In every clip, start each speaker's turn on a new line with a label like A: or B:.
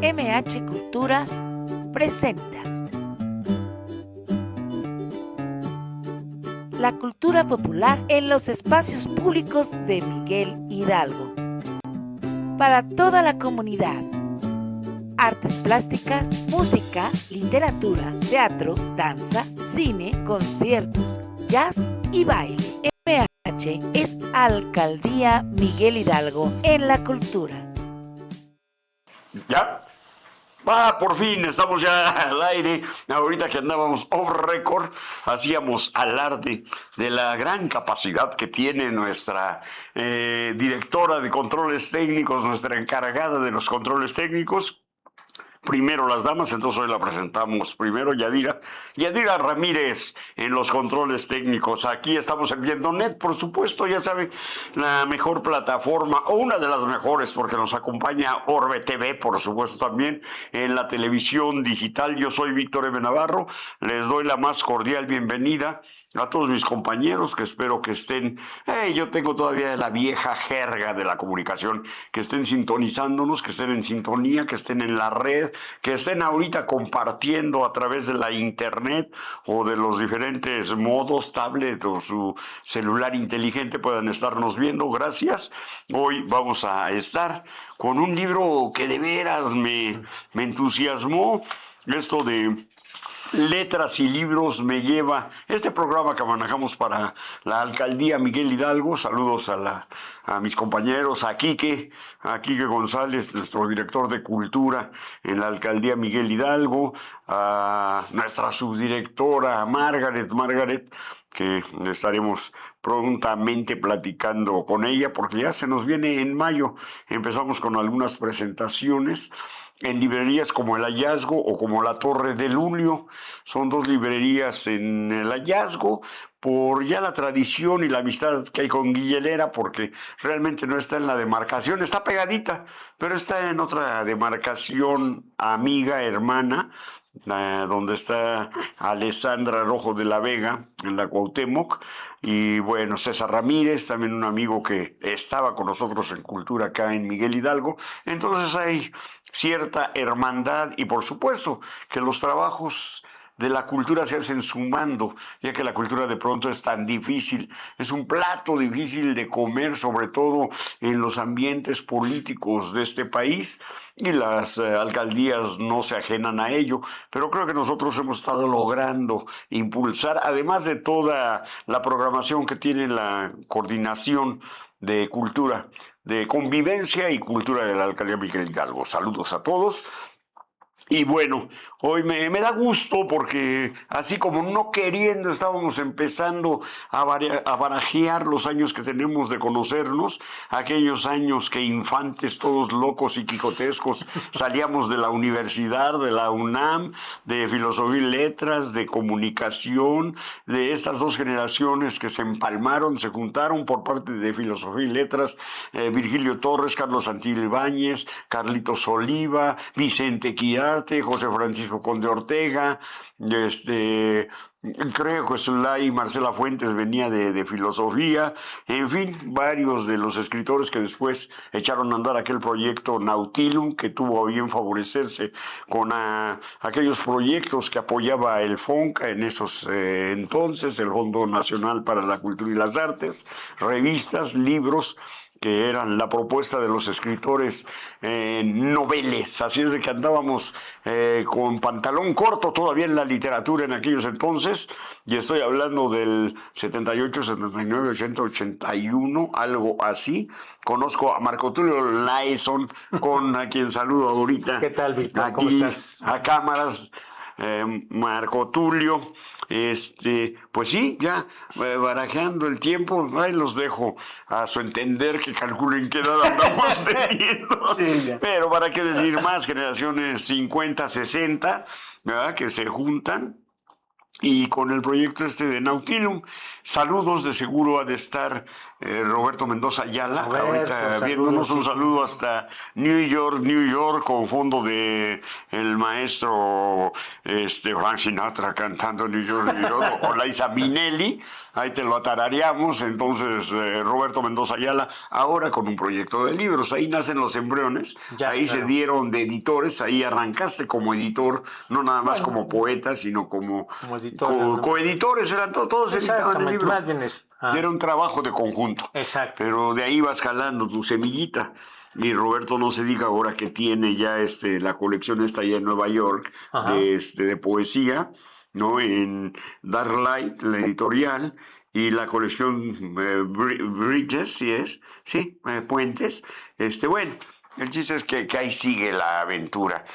A: MH Cultura presenta la cultura popular en los espacios públicos de Miguel Hidalgo. Para toda la comunidad. Artes plásticas, música, literatura, teatro, danza, cine, conciertos, jazz y baile. MH es Alcaldía Miguel Hidalgo en la cultura.
B: ¿Ya? Por fin, estamos ya al aire. Ahorita que andábamos off record, hacíamos alarde de la gran capacidad que tiene nuestra directora de controles técnicos, nuestra encargada de los controles técnicos. Primero las damas, entonces hoy la presentamos primero, Yadira Ramírez en los controles técnicos. Aquí estamos en Viendo.net, por supuesto, ya saben, la mejor plataforma, o una de las mejores, porque nos acompaña Orbe TV, por supuesto, también en la televisión digital. Yo soy Víctor M. Navarro, les doy la más cordial bienvenida a todos mis compañeros, que espero que estén, yo tengo todavía la vieja jerga de la comunicación, que estén sintonizándonos, que estén en sintonía, que estén en la red, que estén ahorita compartiendo a través de la internet o de los diferentes modos, tablet o su celular inteligente, puedan estarnos viendo. Gracias. Hoy vamos a estar con un libro que de veras me entusiasmó, esto de Letras y Libros me lleva, este programa que manejamos para la Alcaldía Miguel Hidalgo. Saludos a mis compañeros, a Quique González, nuestro director de Cultura en la Alcaldía Miguel Hidalgo, a nuestra subdirectora Margaret, que estaremos prontamente platicando con ella, porque ya se nos viene en mayo. Empezamos con algunas presentaciones en librerías como El Hallazgo o como La Torre del Lulio. Son dos librerías en El Hallazgo, por ya la tradición y la amistad que hay con Guillerera, porque realmente no está en la demarcación, está pegadita, pero está en otra demarcación amiga, hermana, donde está Alessandra Rojo de la Vega, en la Cuauhtémoc, y bueno, César Ramírez, también un amigo que estaba con nosotros en Cultura acá en Miguel Hidalgo. Entonces hay cierta hermandad y por supuesto que los trabajos de la cultura se hacen sumando, ya que la cultura de pronto es tan difícil, es un plato difícil de comer, sobre todo en los ambientes políticos de este país, y las alcaldías no se ajenan a ello, pero creo que nosotros hemos estado logrando impulsar, además de toda la programación que tiene la coordinación de cultura, de convivencia y cultura de la Alcaldía Miguel Hidalgo. Saludos a todos. Y bueno, hoy me da gusto porque así como no queriendo estábamos empezando a barajear los años que tenemos de conocernos, aquellos años que infantes todos locos y quijotescos salíamos de la universidad, de la UNAM, de Filosofía y Letras, de Comunicación, de estas dos generaciones que se empalmaron, se juntaron por parte de Filosofía y Letras, Virgilio Torres, Carlos Santibáñez, Carlitos Oliva, Vicente Quirarte, José Francisco Conde Ortega, creo que Zulay y Marcela Fuentes venía de filosofía, en fin, varios de los escritores que después echaron a andar aquel proyecto Nautilum, que tuvo a bien favorecerse con aquellos proyectos que apoyaba el FONCA en esos entonces, el Fondo Nacional para la Cultura y las Artes, revistas, libros, que eran la propuesta de los escritores noveles. Así es de que andábamos con pantalón corto todavía en la literatura en aquellos entonces, y estoy hablando del 78, 79, 80, 81, algo así. Conozco a Marco Tulio Laeson, a quien saludo ahorita.
C: ¿Qué tal, Víctor?
B: Aquí,
C: ¿Cómo estás?
B: a cámaras. Marco Tulio, pues sí, ya barajeando el tiempo, ahí los dejo a su entender, que calculen qué edad andamos teniendo. Sí, pero para qué decir más, generaciones 50, 60, ¿verdad? Que se juntan y con el proyecto de Nautilum. Saludos, de seguro ha de estar Roberto Mendoza Ayala, ahorita viéndonos. Un saludo hasta New York, con fondo de el maestro Frank Sinatra cantando New York, o Liza Minnelli, ahí te lo atarareamos. Entonces, Roberto Mendoza Ayala, ahora con un proyecto de libros, ahí nacen los embriones, ahí claro. Se dieron de editores, ahí arrancaste como editor, no nada más como poeta, sino como editor, coeditores, eran todos editaban el libro. Era un trabajo de conjunto.
C: Exacto.
B: Pero de ahí vas jalando tu semillita. Y Roberto, no se diga ahora que tiene ya la colección esta allá en Nueva York de poesía, ¿no? En Dark Light, la editorial, y la colección Bridges, Puentes. Bueno, el chiste es que ahí sigue la aventura.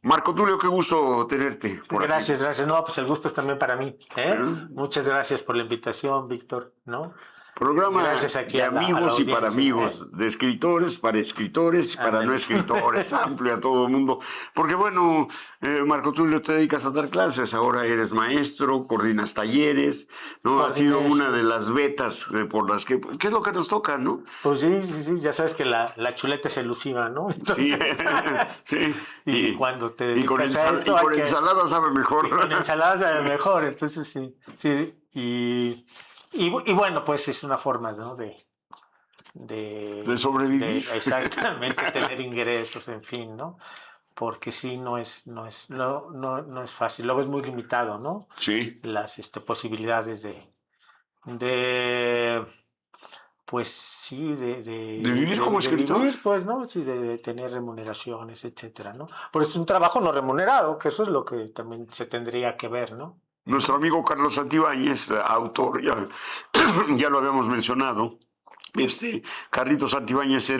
B: Marco Tulio, qué gusto tenerte por
C: gracias,
B: aquí.
C: Gracias. No, pues el gusto es también para mí. Muchas gracias por la invitación, Víctor, ¿no?
B: Programa de amigos y para amigos, de escritores para escritores y para no escritores, amplio a todo el mundo. Porque bueno, Marco Tulio, te dedicas a dar clases, ahora eres maestro, coordinas talleres, ¿no? Ha sido una de las vetas por las que... ¿Qué es lo que nos toca, no?
C: Pues sí, ya sabes que la chuleta es elusiva, ¿no? Entonces,
B: sí.
C: Y cuando te dedicas a esto...
B: Y con ensalada sabe mejor.
C: Y con ensalada sabe mejor, entonces sí. Y bueno, pues es una forma, ¿no? De
B: sobrevivir.
C: Exactamente, tener ingresos, en fin, ¿no? Porque sí, no es fácil. Luego es muy limitado, ¿no?
B: Sí.
C: Las posibilidades pues sí, de
B: vivir como escritor.
C: Vivir, pues, ¿no? Sí, de tener remuneraciones, etcétera, ¿no? Pero es un trabajo no remunerado, que eso es lo que también se tendría que ver, ¿no?
B: Nuestro amigo Carlos Santibáñez, autor, ya lo habíamos mencionado. Carlitos Santibáñez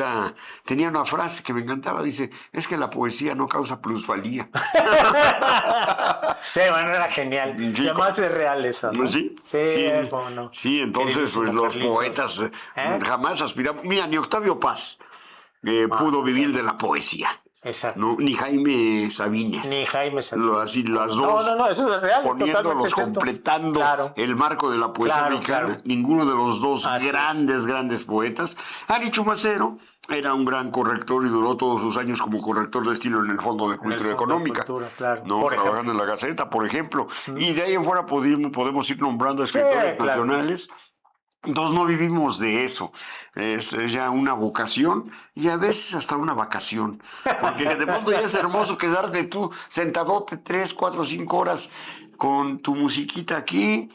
B: tenía una frase que me encantaba, dice, es que la poesía no causa plusvalía.
C: Sí, bueno, era genial. Sí, y además es real eso, ¿no?
B: Sí,
C: no.
B: Sí, entonces pues los poetas jamás aspiramos. Mira, ni Octavio Paz pudo vivir de la poesía.
C: Exacto.
B: No, ni Jaime Sabines. Así las dos.
C: No, eso es real.
B: Poniéndolos, completando el marco de la poesía mexicana. Claro. Ninguno de los dos grandes poetas. Ari Chumacero era un gran corrector y duró todos sus años como corrector de estilo en el Fondo de Cultura Económica. ¿No? Trabajando en la Gaceta, por ejemplo. Y de ahí en fuera podemos ir nombrando escritores nacionales. Entonces no vivimos de eso, es ya una vocación y a veces hasta una vacación, porque de pronto ya es hermoso quedarte tú sentadote 3, 4, 5 horas con tu musiquita aquí,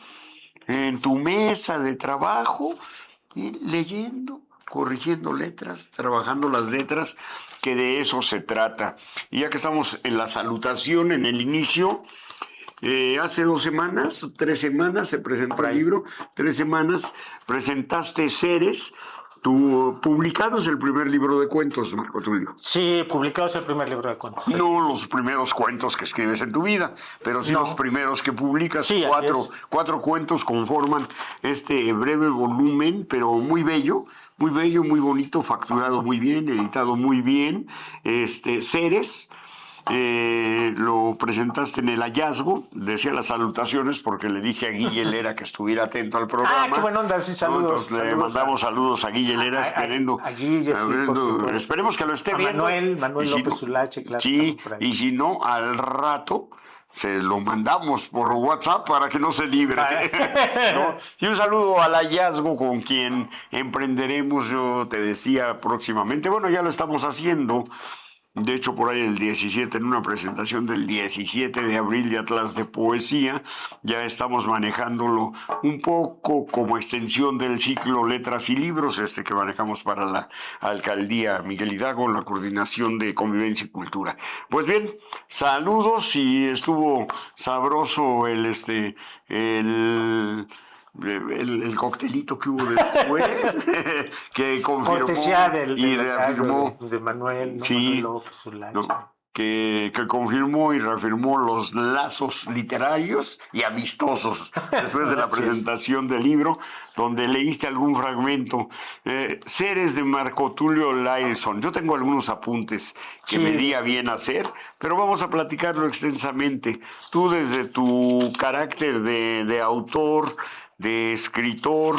B: en tu mesa de trabajo, y leyendo, corrigiendo letras, trabajando las letras, que de eso se trata. Y ya que estamos en la salutación, en el inicio... hace 3 semanas se presentó el libro, 3 semanas presentaste Seres, publicado es el primer libro de cuentos, Marco Tulio.
C: Sí, publicado es el primer libro de cuentos.
B: No los primeros cuentos que escribes en tu vida, pero sí los primeros que publicas.
C: Sí,
B: 4 cuentos conforman este breve volumen, pero muy bello, muy bonito, facturado muy bien, editado muy bien. Seres. Lo presentaste en el hallazgo, decía las salutaciones porque le dije a Guille Lera que estuviera atento al programa.
C: Qué buena onda, sí, saludos.
B: Le mandamos saludos a Guille Lera,
C: a Guille,
B: esperemos que lo esté viendo.
C: Manuel López Ulache, claro.
B: Sí, y si no, al rato se lo mandamos por WhatsApp para que no se libre. ¿No? Y un saludo al hallazgo con quien emprenderemos, yo te decía, próximamente. Bueno, ya lo estamos haciendo. De hecho, por ahí el 17, en una presentación del 17 de abril de Atlas de Poesía, ya estamos manejándolo un poco como extensión del ciclo Letras y Libros, que manejamos para la Alcaldía Miguel Hidalgo, la Coordinación de Convivencia y Cultura. Pues bien, saludos, y estuvo sabroso el coctelito que hubo después, que confirmó
C: cortesía
B: y reafirmó
C: de Manuel, ¿no?
B: Sí,
C: Manuel López Ulache.
B: que confirmó y reafirmó los lazos literarios y amistosos después de la presentación del libro, donde leíste algún fragmento. Seres de Marco Tulio Lailson. Yo tengo algunos apuntes que me di a bien hacer, pero vamos a platicarlo extensamente. Tú, desde tu carácter de autor, de escritor,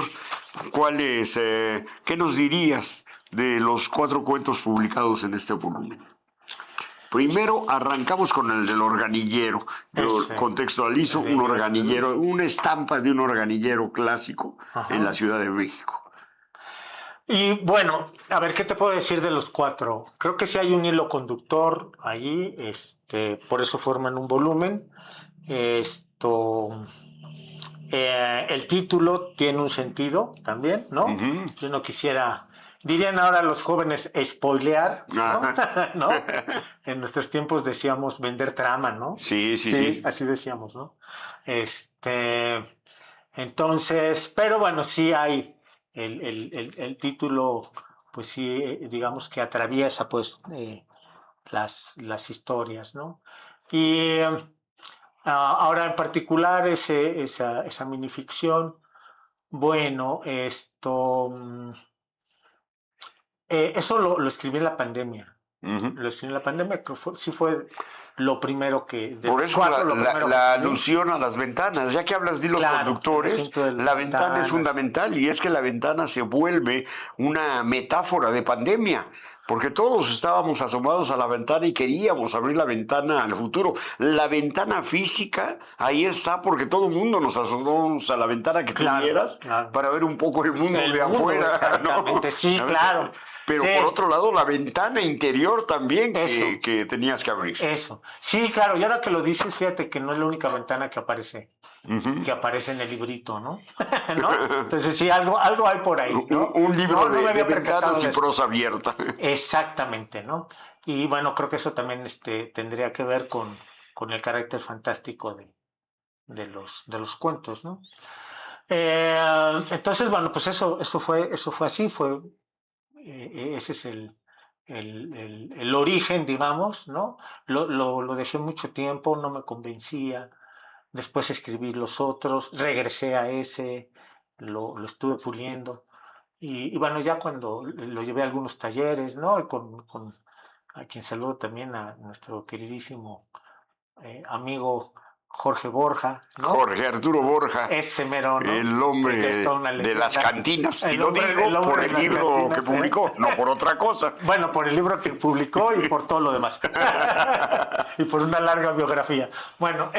B: ¿qué nos dirías de los 4 cuentos publicados en este volumen? Primero arrancamos con el del organillero. Yo contextualizo un organillero, una estampa de un organillero clásico en la Ciudad de México.
C: Y bueno, a ver, ¿qué te puedo decir de los 4? Creo que sí hay un hilo conductor allí, por eso forman un volumen. El título tiene un sentido también, ¿no?
B: Uh-huh.
C: Yo no quisiera, dirían ahora los jóvenes, spoilear, ¿no? ¿No? En nuestros tiempos decíamos vender trama, ¿no?
B: Sí.
C: Así decíamos, ¿no? Entonces, pero bueno, sí hay el título, pues sí, digamos que atraviesa, pues, las historias, ¿no? Y ahora en particular esa minificción, bueno, eso lo escribí en la pandemia.
B: Uh-huh.
C: Lo escribí en la pandemia, que sí fue lo primero que...
B: Por eso la alusión a las ventanas, ya que hablas de los conductores, la ventana es fundamental, y es que la ventana se vuelve una metáfora de pandemia. Porque todos estábamos asomados a la ventana y queríamos abrir la ventana al futuro. La ventana física, ahí está, porque todo el mundo nos asomamos a la ventana que tuvieras para ver un poco el mundo de afuera.
C: Exactamente, ¿no? Sí, claro.
B: Pero por otro lado, la ventana interior también que tenías que abrir.
C: Eso. Sí, claro, y ahora que lo dices, fíjate que no es la única ventana que aparece. Uh-huh. Que aparece en el librito, ¿no? ¿No? Entonces sí, algo hay por ahí, ¿no?
B: Un libro de ventanas y prosa abierta.
C: Exactamente, ¿no? Y bueno, creo que eso también tendría que ver con el carácter fantástico de los cuentos, ¿no? Entonces, bueno, pues eso fue así, ese es el origen, digamos, ¿no? Lo dejé mucho tiempo, no me convencía. Después escribí los otros, regresé a ese, lo estuve puliendo. Y bueno, ya cuando lo llevé a algunos talleres, ¿no? Y con a quien saludo también, a nuestro queridísimo amigo Jorge Borja, ¿no?
B: Jorge Arturo Borja.
C: Ese mero, ¿no?
B: El hombre de las cantinas. Y lo digo por el libro que publicó, no por otra cosa.
C: Bueno, por el libro que publicó y por todo lo demás. Y por una larga biografía. Bueno,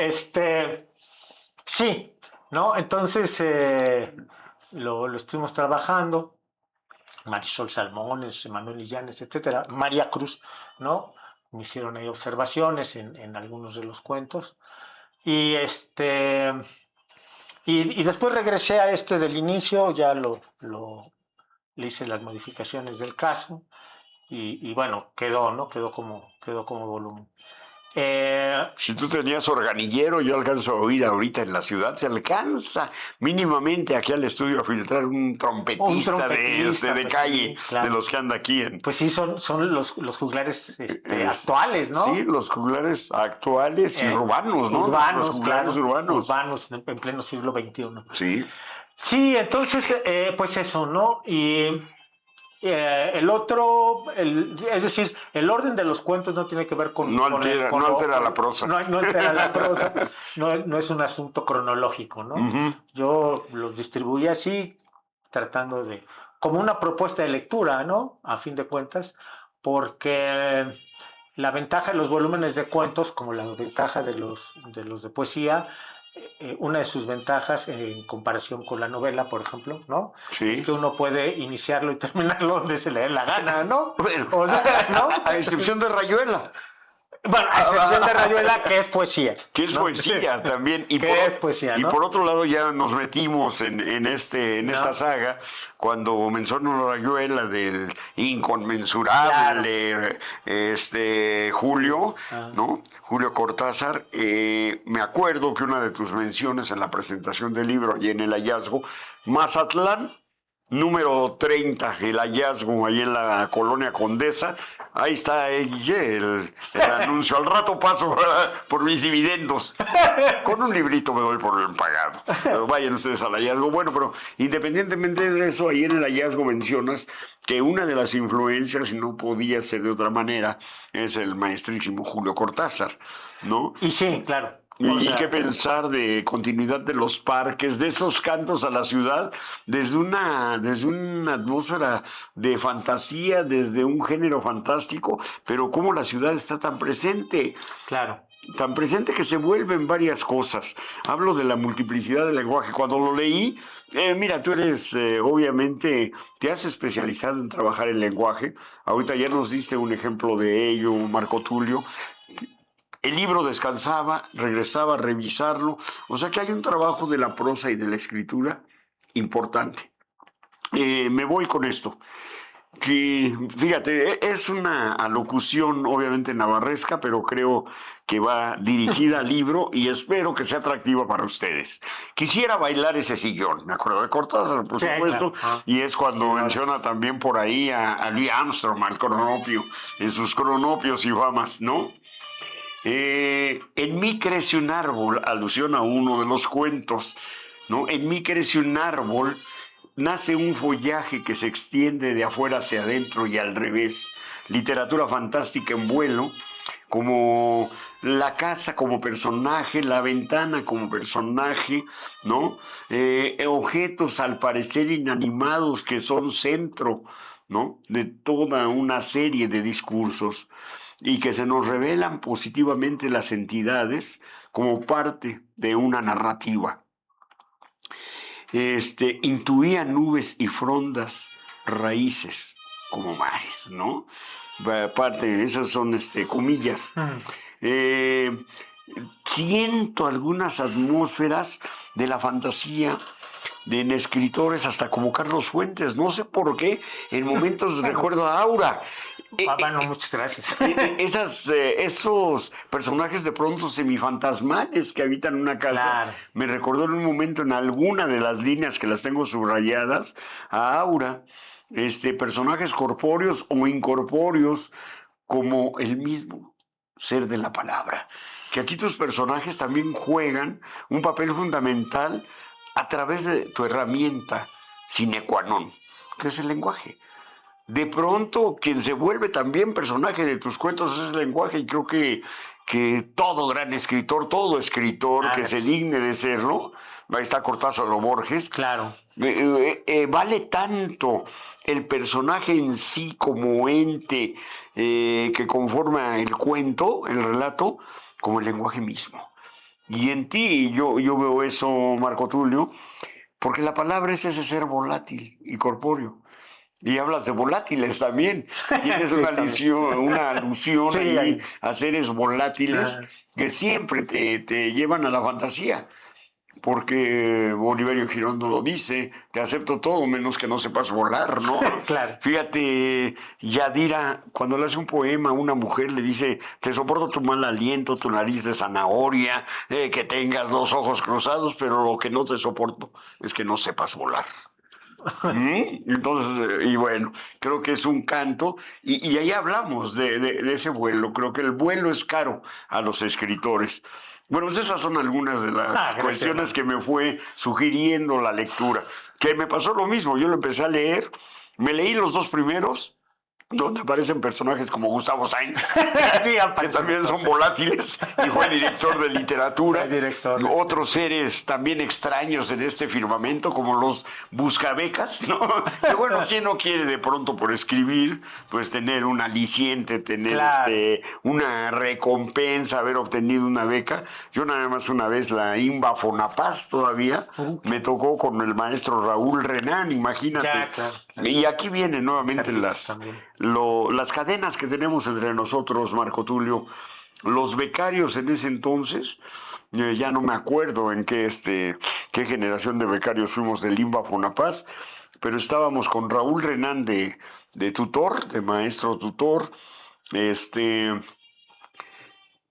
C: sí, ¿no? Entonces lo estuvimos trabajando. Marisol Salmones, Manuel Illanes, etcétera. María Cruz, ¿no? Me hicieron ahí observaciones en algunos de los cuentos. Y y después regresé a del inicio, ya le hice las modificaciones del caso y bueno, quedó, ¿no? Quedó como volumen.
B: Si tú tenías organillero, yo alcanzo a oír ahorita en la ciudad, se alcanza mínimamente aquí al estudio a filtrar un trompetista de calle, sí, claro, de los que anda aquí.
C: Pues sí, son los juglares actuales, ¿no?
B: Sí, los juglares actuales y urbanos, ¿no?
C: Urbanos,
B: los juglares
C: claro,
B: urbanos
C: en pleno siglo XXI.
B: Sí.
C: Sí, entonces, pues eso, ¿no? Y el otro, es decir, el orden de los cuentos no tiene que ver con...
B: No altera la prosa.
C: No altera la prosa, no es un asunto cronológico, ¿no? Uh-huh. Yo los distribuí así, tratando de... como una propuesta de lectura, ¿no? A fin de cuentas, porque la ventaja de los volúmenes de cuentos, como la ventaja de los de poesía, una de sus ventajas en comparación con la novela, por ejemplo, ¿no?
B: Sí.
C: Es que uno puede iniciarlo y terminarlo donde se le dé la gana, ¿no?
B: Bueno, o sea, ¿no? A excepción de Rayuela.
C: Bueno, a excepción de Rayuela, que es poesía.
B: Que es, ¿no?, poesía también. Y
C: es poesía, ¿no?
B: Y por otro lado ya nos metimos en esta saga cuando mencionó Rayuela del inconmensurable Julio, ¿no? Julio Cortázar. Me acuerdo que una de tus menciones en la presentación del libro y en el hallazgo, Mazatlán número 30, el hallazgo ahí en la colonia Condesa. Ahí está el anuncio. Al rato paso por mis dividendos. Con un librito me doy por el pagado. Pero vayan ustedes al hallazgo. Bueno, pero independientemente de eso, ahí en el hallazgo mencionas que una de las influencias, y no podía ser de otra manera, es el maestrísimo Julio Cortázar, ¿no?
C: Y sí, claro.
B: Y qué pensar de continuidad de los parques, de esos cantos a la ciudad, desde una atmósfera de fantasía, desde un género fantástico, pero cómo la ciudad está tan presente.
C: Claro.
B: Tan presente que se vuelven varias cosas. Hablo de la multiplicidad del lenguaje. Cuando lo leí, mira, tú eres, obviamente, te has especializado en trabajar el lenguaje. Ahorita ya nos diste un ejemplo de ello, Marco Tulio. El libro descansaba, regresaba a revisarlo. O sea que hay un trabajo de la prosa y de la escritura importante. Me voy con esto. Que, fíjate, es una alocución obviamente navarresca, pero creo que va dirigida al libro y espero que sea atractiva para ustedes. Quisiera bailar ese sillón, me acuerdo de Cortázar, por supuesto,
C: claro.
B: y es cuando menciona también por ahí a Louis Armstrong, al cronopio, en sus cronopios y famas, ¿no? En mí crece un árbol, alusión a uno de los cuentos, ¿no? En mí crece un árbol, nace un follaje que se extiende de afuera hacia adentro y al revés. Literatura fantástica en vuelo, como la casa como personaje, la ventana como personaje, ¿no? Objetos al parecer inanimados que son centro, ¿no? De toda una serie de discursos y que se nos revelan positivamente las entidades como parte de una narrativa. Intuía nubes y frondas, raíces como mares, ¿no? Parte, esas son comillas. Siento algunas atmósferas de la fantasía en escritores hasta como Carlos Fuentes, no sé por qué, en momentos recuerdo a Aura.
C: Bueno, muchas gracias.
B: Esos personajes de pronto semifantasmales que habitan una casa,
C: Claro.
B: me recordó en un momento en alguna de las líneas que las tengo subrayadas a Aura, personajes corpóreos o incorpóreos como el mismo ser de la palabra. Que aquí tus personajes también juegan un papel fundamental a través de tu herramienta sine qua non, que es el lenguaje. De pronto, quien se vuelve también personaje de tus cuentos es el lenguaje, y creo que todo gran escritor, todo escritor que se digne de serlo, ahí está Cortázar o Borges,
C: Claro.
B: Vale tanto el personaje en sí como ente que conforma el cuento, el relato, como el lenguaje mismo. Y en ti yo veo eso, Marco Tulio, porque la palabra es ese ser volátil y corpóreo. Y hablas de volátiles también. Tienes
C: Sí,
B: una alusión
C: Sí,
B: ahí a seres volátiles que siempre te llevan a la fantasía. Porque Oliverio Girondo lo dice, te acepto todo menos que no sepas volar, ¿no?
C: Claro.
B: Fíjate, Yadira, cuando le hace un poema a una mujer, le dice, te soporto tu mal aliento, tu nariz de zanahoria, que tengas los ojos cruzados, pero lo que no te soporto es que no sepas volar. Entonces, y bueno, creo que es un canto, y ahí hablamos de ese vuelo. Creo que el vuelo es caro a los escritores. Bueno, pues esas son algunas de las cuestiones que me fue sugiriendo la lectura. Que me pasó lo mismo, yo lo empecé a leer, me leí los dos primeros, donde aparecen personajes como Gustavo Sainz,
C: Sí,
B: que también son volátiles, y fue director de literatura.
C: Director.
B: Otros seres también extraños en este firmamento, como los buscabecas, ¿no? Que bueno, ¿quién no quiere de pronto por escribir, pues tener un aliciente, tener
C: Claro.
B: una recompensa, haber obtenido una beca? Yo nada más una vez la IMBA Fonapaz todavía, me tocó con el maestro Raúl Renán, imagínate.
C: Ya, claro.
B: Y aquí vienen nuevamente
C: Carlitos
B: las cadenas que tenemos entre nosotros, Marco Tulio. Los becarios en ese entonces, ya no me acuerdo en qué generación de becarios fuimos del IMBA Fonapaz, pero estábamos con Raúl Renán de tutor, de maestro tutor,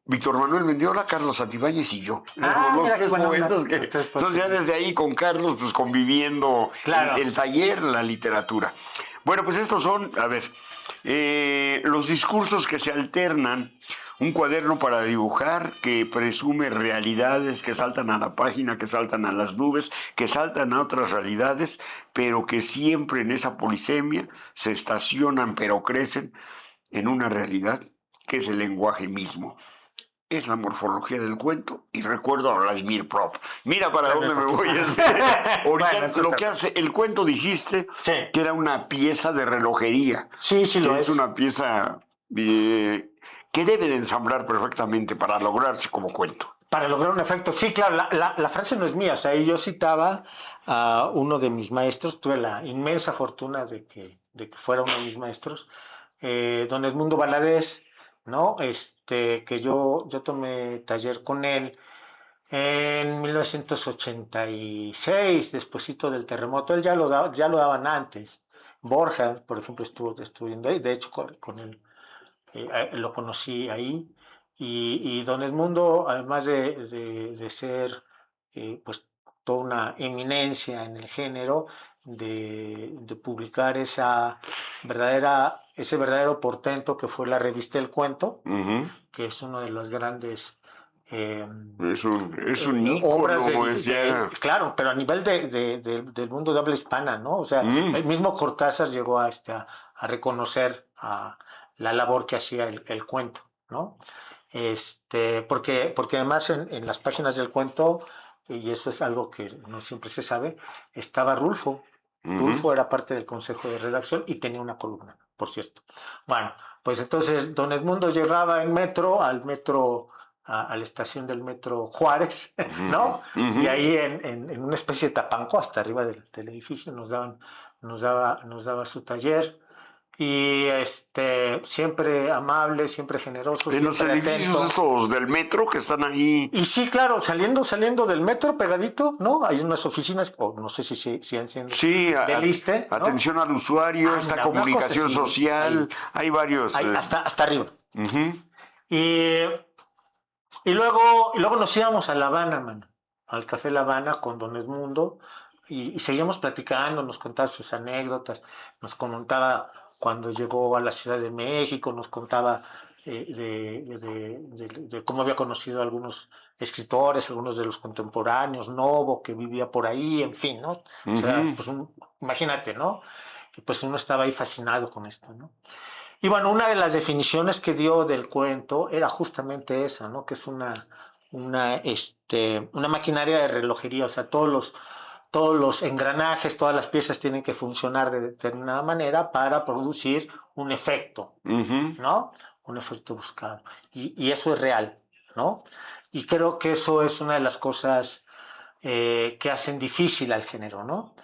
B: Víctor Manuel Mendiola, Carlos Santibáñez y yo. Los
C: Mira qué
B: tres
C: buena onda.
B: poetas que...
C: Los tres poetas.
B: Entonces ya desde ahí con Carlos, pues conviviendo
C: Claro.
B: el taller, la literatura. Bueno, pues estos son, a ver, los discursos que se alternan. Un cuaderno para dibujar que presume realidades que saltan a la página, que saltan a las nubes, que saltan a otras realidades, pero que siempre en esa polisemia se estacionan, pero crecen en una realidad que es el lenguaje mismo. Es la morfología del cuento y recuerdo a Vladimir Prop. Mira para dónde me voy. Ahorita
C: Bueno,
B: lo que hace el cuento, dijiste
C: Sí.
B: que era una pieza de relojería.
C: Sí, lo
B: Es
C: es.
B: una pieza que debe de ensamblar perfectamente para lograrse como cuento.
C: Para lograr un efecto. Sí, claro, la frase no es mía. O sea, yo citaba a uno de mis maestros, tuve la inmensa fortuna de que fuera uno de mis maestros, don Edmundo Valadez, ¿no? Que yo tomé taller con él en 1986, despuesito del terremoto. Él ya lo daban antes. Borja, por ejemplo, estuvo estudiando ahí. De hecho, con él lo conocí ahí. Y don Edmundo, además de ser pues toda una eminencia en el género, de publicar ese verdadero portento que fue la revista El Cuento, que es uno de los grandes
B: Es un
C: obras
B: ícono,
C: claro, pero a nivel del mundo de habla hispana, ¿no? O sea, el mismo Cortázar llegó a reconocer la labor que hacía el cuento, ¿no? Porque además en las páginas del cuento, y eso es algo que no siempre se sabe, estaba Rulfo. Rulfo era parte del consejo de redacción y tenía una columna, por cierto. Bueno, pues entonces don Edmundo llegaba en metro, a la estación del metro Juárez, ¿no? Y ahí en una especie de tapanco hasta arriba del edificio nos daba su taller. Y siempre amable, siempre generoso,
B: en los
C: siempre
B: edificios
C: atento.
B: estos del metro que están ahí.
C: Y sí, claro, saliendo del metro pegadito, ¿no? Hay unas oficinas, o no sé si siguen siendo del ISSSTE, ¿no?
B: Atención al usuario, esta comunicación social, hay varios.
C: Hasta arriba. Y luego nos íbamos a La Habana, mano, al Café La Habana con don Edmundo, y seguíamos platicando, nos contaba sus anécdotas, nos contaba cuando llegó a la Ciudad de México, nos contaba de cómo había conocido a algunos escritores, algunos de los contemporáneos, Novo, que vivía por ahí, en fin, ¿no? O sea, pues imagínate, ¿no? Y pues uno estaba ahí fascinado con esto, ¿no? Y bueno, una de las definiciones que dio del cuento era justamente esa, ¿no? Que es una maquinaria de relojería, o sea, todos los engranajes, todas las piezas tienen que funcionar de determinada manera para producir un efecto, ¿no? Un efecto buscado. Y eso es real, ¿no? Y creo que eso es una de las cosas que hacen difícil al género, ¿no?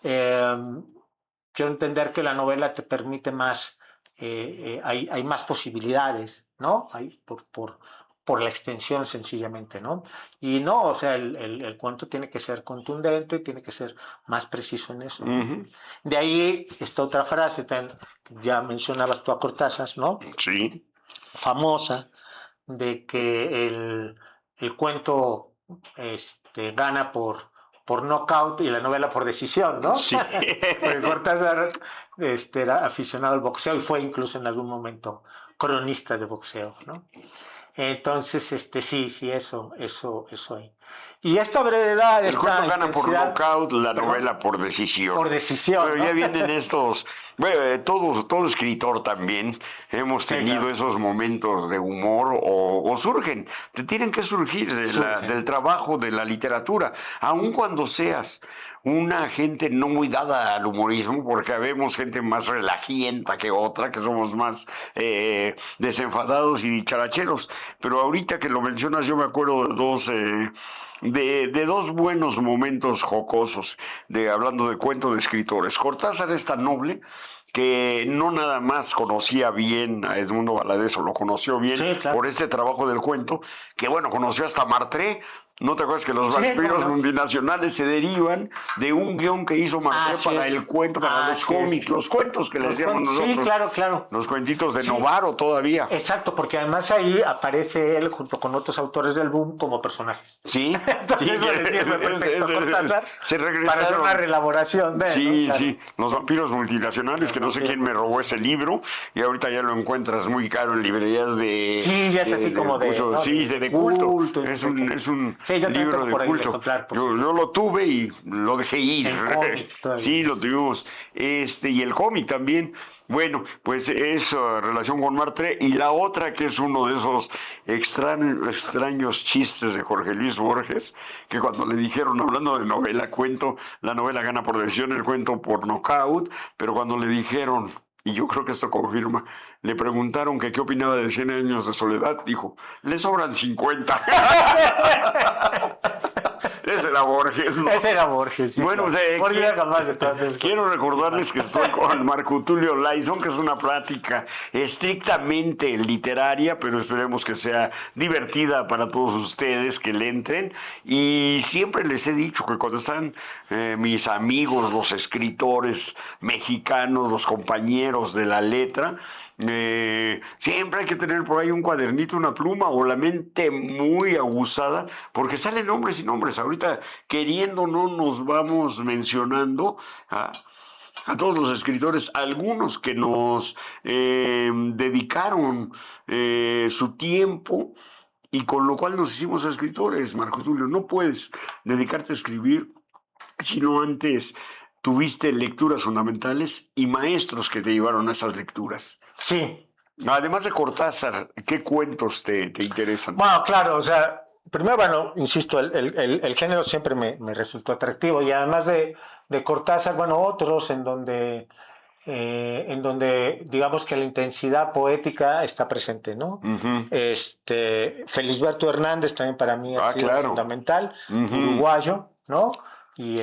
C: Quiero entender que la novela te permite más, hay más posibilidades, ¿no? Hay por la extensión sencillamente, ¿no? Y no, o sea, el cuento tiene que ser contundente, tiene que ser más preciso en eso, ¿no? De ahí esta otra frase, ya mencionabas tú a Cortázar, ¿no?
B: Sí.
C: Famosa, de que el cuento gana por knockout y la novela por decisión, ¿no?
B: Sí.
C: Porque Cortázar era aficionado al boxeo y fue incluso en algún momento cronista de boxeo, ¿no? Entonces, sí, eso hay. Y esta brevedad,
B: el cuento gana por knockout, la novela por decisión.
C: Por decisión.
B: Pero
C: ¿no?
B: ya vienen estos, bueno, todo escritor también hemos tenido esos momentos de humor o surgen, te tienen que surgir del trabajo de la literatura, aun cuando seas una gente no muy dada al humorismo, porque vemos gente más relajienta que otra, que somos más desenfadados y dicharacheros. Pero ahorita que lo mencionas, yo me acuerdo de dos buenos momentos jocosos, hablando de cuento de escritores. Cortázar es tan noble que no nada más conocía bien a Edmundo Valadez, o lo conoció bien por este trabajo del cuento, que bueno, conoció hasta Martré, ¿No te acuerdas que los
C: Sí,
B: vampiros
C: cómo no.
B: multinacionales se derivan de un guión que hizo Martel
C: Así
B: para
C: es.
B: el cuento, para los
C: Así es.
B: cómics, los cuentos que le
C: Los
B: decíamos
C: cuentos,
B: nosotros?
C: sí, claro, claro.
B: Los cuentitos de
C: Sí.
B: Novaro todavía.
C: Exacto, porque además ahí aparece él junto con otros autores del boom como personajes.
B: Sí.
C: Entonces eso le sirve perfecto a Cortázar
B: se
C: para hacer
B: regresaron.
C: una reelaboración de,
B: Sí,
C: ¿no? Claro.
B: sí, los vampiros multinacionales,
C: Los
B: que no sé
C: vampiros
B: quién me robó ese libro, y ahorita ya lo encuentras muy caro en librerías de...
C: Sí, ya es así como de...
B: culto.
C: ¿no?
B: Sí, de culto.
C: y no
B: Es
C: sé qué.
B: un
C: Sí, yo también
B: libro
C: tengo
B: de
C: por ahí el
B: culto.
C: ejemplar.
B: Yo lo tuve y lo dejé ir.
C: En cómic todavía.
B: Sí, lo tuvimos. Y el cómic también. Bueno, pues eso, relación con Martre. Y la otra, que es uno de esos extraños chistes de Jorge Luis Borges, que cuando le dijeron, hablando de novela, cuento, la novela gana por decisión, el cuento por nocaut, pero cuando le dijeron, y yo creo que esto confirma, le preguntaron que qué opinaba de 100 años de soledad, dijo, le sobran 50. Ese era Borges, ¿no?
C: Ese era Borges, sí.
B: Bueno,
C: claro. Borges era capaz de todas esas cosas.
B: quiero recordarles que estoy con Marco Tulio Laizón, que es una plática estrictamente literaria, pero esperemos que sea divertida para todos ustedes, que le entren. Y siempre les he dicho que cuando están mis amigos, los escritores mexicanos, los compañeros de la letra, siempre hay que tener por ahí un cuadernito, una pluma o la mente muy aguzada, porque salen nombres y nombres. Ahorita, queriendo, no nos vamos mencionando a todos los escritores, algunos que nos dedicaron su tiempo y con lo cual nos hicimos escritores. Marco Tulio, no puedes dedicarte a escribir si no antes tuviste lecturas fundamentales y maestros que te llevaron a esas lecturas.
C: Sí.
B: Además de Cortázar, ¿qué cuentos te interesan?
C: Bueno, claro, o sea, primero, bueno, insisto, el género siempre me resultó atractivo y además de Cortázar, bueno, otros en donde digamos que la intensidad poética está presente, ¿no?
B: Uh-huh.
C: Felisberto Hernández también para mí ha sido
B: claro.
C: fundamental,
B: Uh-huh.
C: uruguayo, ¿no? Y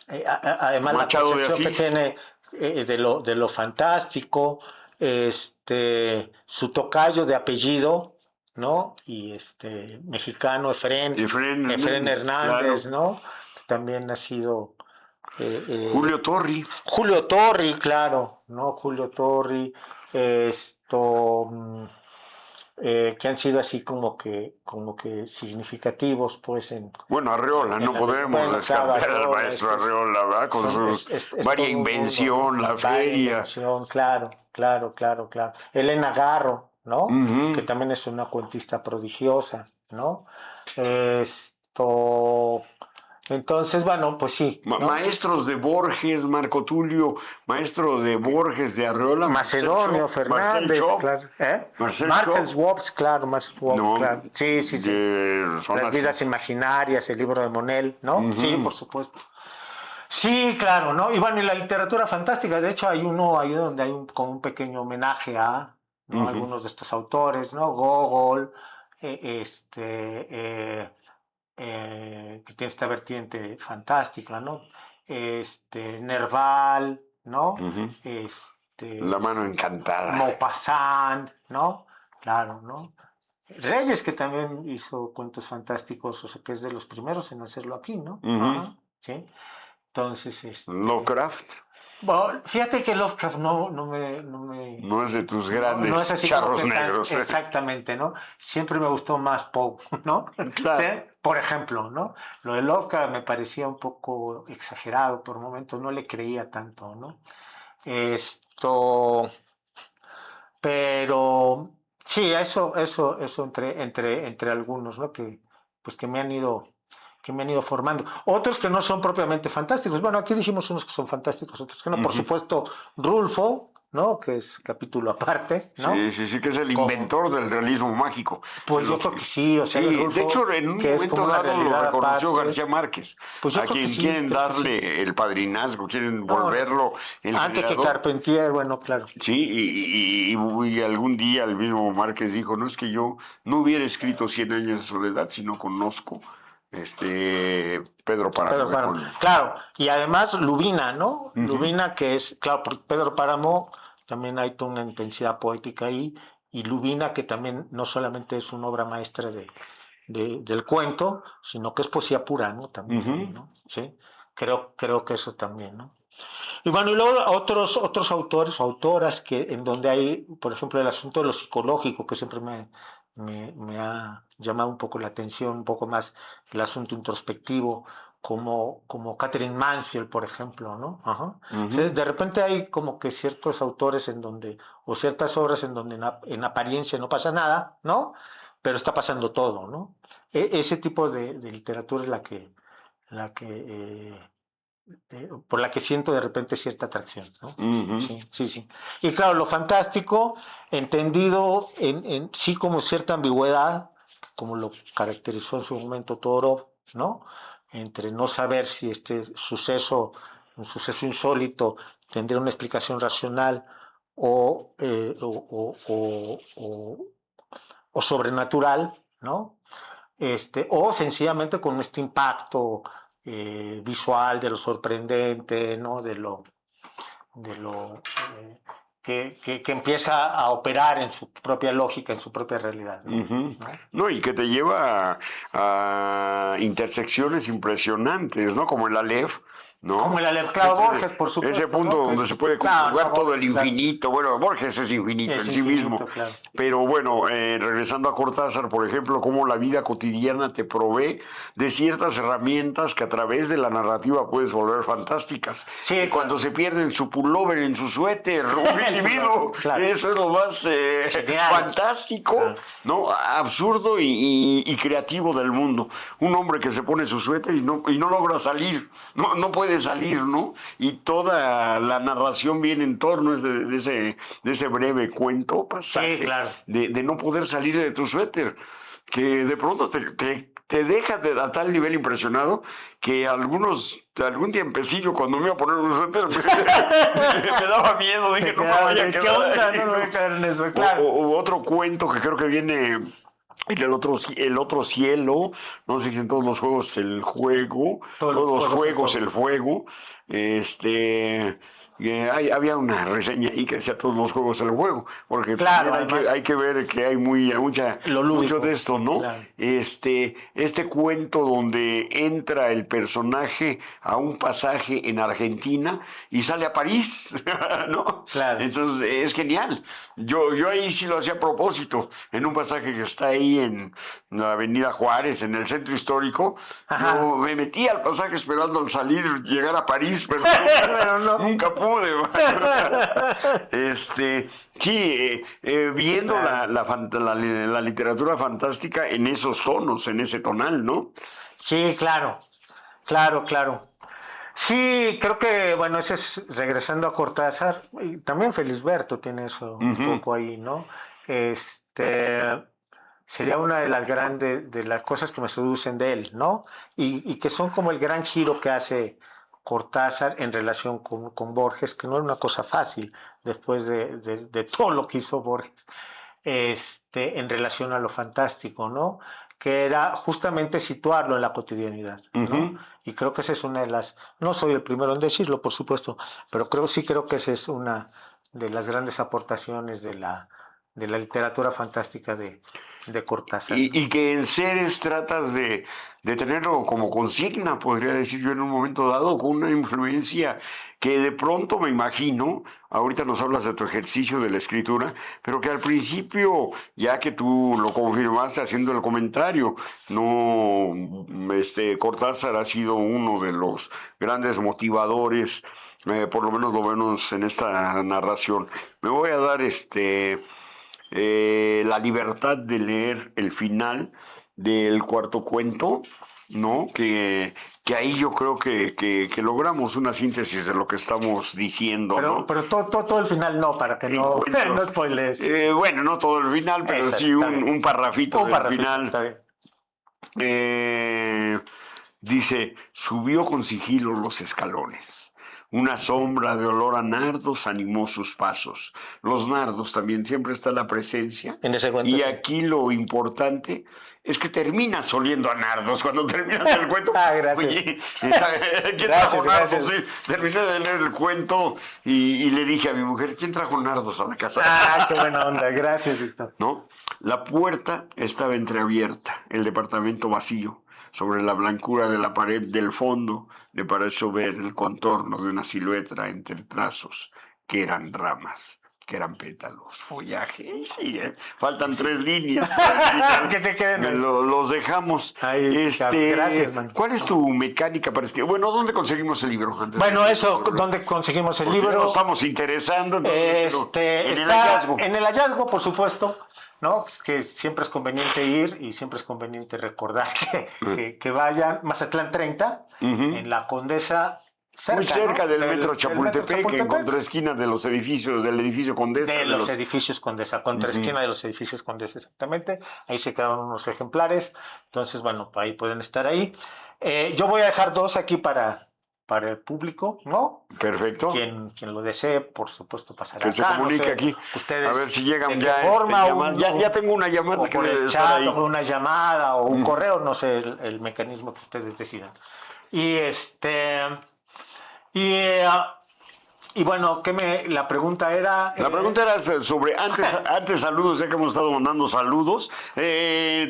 C: además
B: Machado
C: la percepción que tiene de lo fantástico, su tocayo de apellido, ¿no? Y mexicano, Efrén Hernández,
B: claro.
C: ¿no? Que también ha sido...
B: Julio Torri.
C: Julio Torri, claro, ¿no? Julio Torri, que han sido así como que significativos, pues,
B: bueno, Arreola, no podemos descartar al maestro Arreola, ¿verdad? Con su varia invención, la feria.
C: Claro. Elena Garro, ¿no?
B: Uh-huh.
C: Que también es una cuentista prodigiosa, ¿no? Entonces, bueno, pues sí. ¿no?
B: Maestros de Borges, Marco Tulio, maestro de Borges, de Arreola.
C: Macedonio Fernández, claro. Marcel Schwabs, claro, claro. Sí. Las vidas imaginarias, el libro de Monel, ¿no? Uh-huh. Sí, por supuesto. Sí, claro, ¿no? Y bueno, y la literatura fantástica, de hecho hay uno ahí donde hay como un pequeño homenaje a, ¿no? Uh-huh. Algunos de estos autores, ¿no? Gogol, que tiene esta vertiente fantástica, ¿no? Nerval, ¿no?
B: Uh-huh. La mano encantada.
C: Maupassant, ¿no? Claro, ¿no? Reyes, que también hizo cuentos fantásticos, o sea, que es de los primeros en hacerlo aquí, ¿no?
B: Uh-huh.
C: ¿Sí? Entonces,
B: Lovecraft.
C: Bueno, fíjate que Lovecraft no me...
B: No es de tus grandes
C: no es así
B: charros negros.
C: Exactamente, ¿no? Siempre me gustó más Poe, ¿no?
B: Claro.
C: ¿Sí? Por ejemplo, ¿no? Lo de Lovecraft me parecía un poco exagerado por momentos, no le creía tanto, ¿no? Pero sí, eso entre algunos, ¿no? Que me han ido formando. Otros que no son propiamente fantásticos. Bueno, aquí dijimos unos que son fantásticos, otros que no. Uh-huh. Por supuesto, Rulfo, ¿no? Que es capítulo aparte, ¿no?
B: Sí, que es el inventor del realismo mágico.
C: Pues yo creo que sí, o sea,
B: Rulfo, de hecho, en un momento dado lo reconoció García Márquez, pues a quien quieren darle el padrinazgo, quieren volverlo el
C: antes
B: generador.
C: Que Carpentier, bueno, claro.
B: Sí, y algún día el mismo Márquez dijo, no es que yo no hubiera escrito 100 años de soledad, sino conozco Pedro Páramo.
C: Claro, y además Lubina, ¿no?
B: Uh-huh.
C: Lubina, que es, claro, Pedro Páramo, también hay toda una intensidad poética ahí, y Lubina, que también no solamente es una obra maestra de del cuento, sino que es poesía pura, ¿no? También,
B: Ujú.
C: ¿no? Sí, creo que eso también, ¿no? Y bueno, y luego otros autores o autoras en donde hay, por ejemplo, el asunto de lo psicológico, que siempre me ha llamado un poco la atención, un poco más el asunto introspectivo, como Catherine Mansfield, por ejemplo, ¿no? Ajá. O sea,
B: Ujú.
C: de repente hay como que ciertos autores o ciertas obras en donde en apariencia no pasa nada, ¿no? Pero está pasando todo, ¿no? Ese tipo de literatura es por la que siento de repente cierta atracción, ¿no?
B: Ujú.
C: Sí, sí, sí. Y claro, lo fantástico, entendido sí como cierta ambigüedad, como lo caracterizó en su momento Toro, ¿no? Entre no saber si un suceso insólito, tendría una explicación racional o, o sobrenatural, ¿no? O sencillamente con este impacto visual de lo sorprendente, ¿no? De lo que empieza a operar en su propia lógica, en su propia realidad, ¿no?
B: Ujú.
C: ¿No?
B: No, y que te lleva a intersecciones impresionantes, ¿no? Como el Aleph,
C: Como
B: ¿no?
C: el Aleph, claro, Borges, por
B: Ese
C: supuesto,
B: punto
C: ¿no? Que
B: donde se puede
C: claro, no,
B: conjugar todo el
C: Borges, claro,
B: infinito. Bueno, Borges es infinito
C: es
B: en sí mismo.
C: infinito, claro.
B: Pero bueno, regresando a Cortázar, por ejemplo, cómo la vida cotidiana te provee de ciertas herramientas que a través de la narrativa puedes volver fantásticas.
C: Sí,
B: Y cuando
C: claro.
B: se pierde en su pullover, en su suéter, un individuo,
C: Claro.
B: eso es lo más
C: Genial.
B: fantástico,
C: Claro.
B: ¿no? Absurdo y creativo del mundo. Un hombre que se pone su suéter y no logra salir, no puede salir, ¿no? Y toda la narración viene en torno de ese breve cuento,
C: Sí,
B: pasaje,
C: claro.
B: de no poder salir de tu suéter, que de pronto te deja a tal nivel impresionado que algún tiempecillo cuando me iba a poner un suéter me daba miedo, dije, no me vaya a
C: ¿Qué
B: quedar
C: onda?
B: ahí,
C: No me voy a
B: ¿no?
C: caer en eso, claro.
B: O otro cuento que creo que viene en el otro cielo, no sé si en todos los juegos el juego,
C: Todos
B: todos
C: los
B: los
C: fuegos del
B: fuegos el
C: fuego.
B: fuego, este, había una reseña ahí que decía todos los juegos el juego, porque
C: Claro,
B: también
C: además,
B: hay que ver que hay
C: lo
B: mucho de
C: lúdico,
B: esto, ¿no?
C: claro.
B: Este cuento donde entra el personaje a un pasaje en Argentina y sale a París, ¿no?
C: Claro.
B: Entonces es genial. Yo ahí sí lo hacía a propósito, en un pasaje que está ahí en la Avenida Juárez, en el centro histórico. Yo
C: Ajá.
B: me metí al pasaje esperando al salir llegar a París, pero
C: Pero no.
B: nunca pude. Sí, viendo
C: Claro.
B: la literatura fantástica en esos tonos, en ese tonal, ¿no?
C: Sí, claro. Claro, claro. Sí, creo que, bueno, ese es regresando a Cortázar, y también Felisberto tiene eso un
B: Ujú,
C: poco ahí, ¿no? Este sería una de las cosas que me seducen de él, ¿no? Y que son como el gran giro que hace Cortázar en relación con Borges, que no era una cosa fácil después de todo lo que hizo Borges, en relación a lo fantástico, ¿no? Que era justamente situarlo en la cotidianidad, ¿no?
B: ujú.
C: Y creo que esa es una de las, no soy el primero en decirlo, por supuesto, pero creo que esa es una de las grandes aportaciones de la literatura fantástica de Cortázar, ¿no?
B: Y que en Seres tratas de tenerlo como consigna, podría decir yo en un momento dado, con una influencia que de pronto me imagino, ahorita nos hablas de tu ejercicio de la escritura, pero que al principio, ya que tú lo confirmaste haciendo el comentario, no, Cortázar ha sido uno de los grandes motivadores, por lo menos lo vemos en esta narración. Me voy a dar la libertad de leer el final del cuarto cuento, ¿no? Que ahí yo creo que logramos una síntesis de lo que estamos diciendo, ¿no?
C: Pero todo el final no, para que no, no
B: Encuentros.
C: spoilees.
B: Bueno, no todo el final, pero
C: Esa,
B: sí
C: está bien.
B: un parrafito
C: Un
B: del
C: parrafito,
B: final.
C: está bien.
B: Eh, Dice, subió con sigilo los escalones. Una sombra de olor a nardos animó sus pasos. Los nardos también, siempre está la presencia.
C: En ese cuento
B: Y
C: sí.
B: aquí lo importante es que terminas oliendo a nardos cuando terminas el cuento.
C: Gracias.
B: Oye, ¿quién trajo nardos? Sí, terminé de leer el cuento y le dije a mi mujer, ¿quién trajo nardos a la casa?
C: Qué buena onda. Gracias, Víctor.
B: ¿No? La puerta estaba entreabierta, el departamento vacío. Sobre la blancura de la pared del fondo me pareció ver el contorno de una silueta entre trazos que eran ramas, que eran pétalos, follaje. Y sigue, faltan 3 líneas.
C: Que se queden ahí.
B: Los dejamos.
C: Ahí, gracias, man.
B: ¿Cuál es tu mecánica para escribir? Bueno, ¿dónde conseguimos el libro?
C: Bueno, eso, ¿dónde conseguimos el
B: Porque
C: libro?
B: nos estamos interesando. Entonces, en el
C: Está
B: hallazgo.
C: en el hallazgo, por supuesto, ¿no? Pues que siempre es conveniente ir y siempre es conveniente recordar que vayan. Mazatlán 30, en la Condesa.
B: Muy cerca,
C: ¿no?
B: del metro Chapultepec, en contraesquina de los edificios, del edificio Condesa.
C: De los edificios Condesa, contraesquina de los edificios Condesa, exactamente. Ahí se quedaron unos ejemplares. Entonces, bueno, ahí pueden estar ahí. Yo voy a dejar 2 aquí para el público, ¿no?
B: Perfecto.
C: Quien lo desee, por supuesto, pasará
B: Que se
C: acá.
B: comunique
C: No sé,
B: aquí.
C: ustedes,
B: A ver si llegan
C: ¿de
B: ya.
C: qué forma?
B: Ya tengo una llamada
C: o
B: que
C: por
B: debe
C: el
B: estar
C: chat,
B: ahí.
C: o una llamada, o un correo, no sé, el mecanismo que ustedes decidan. Y bueno, la pregunta era...
B: La pregunta era sobre, antes saludos, ya que hemos estado mandando saludos,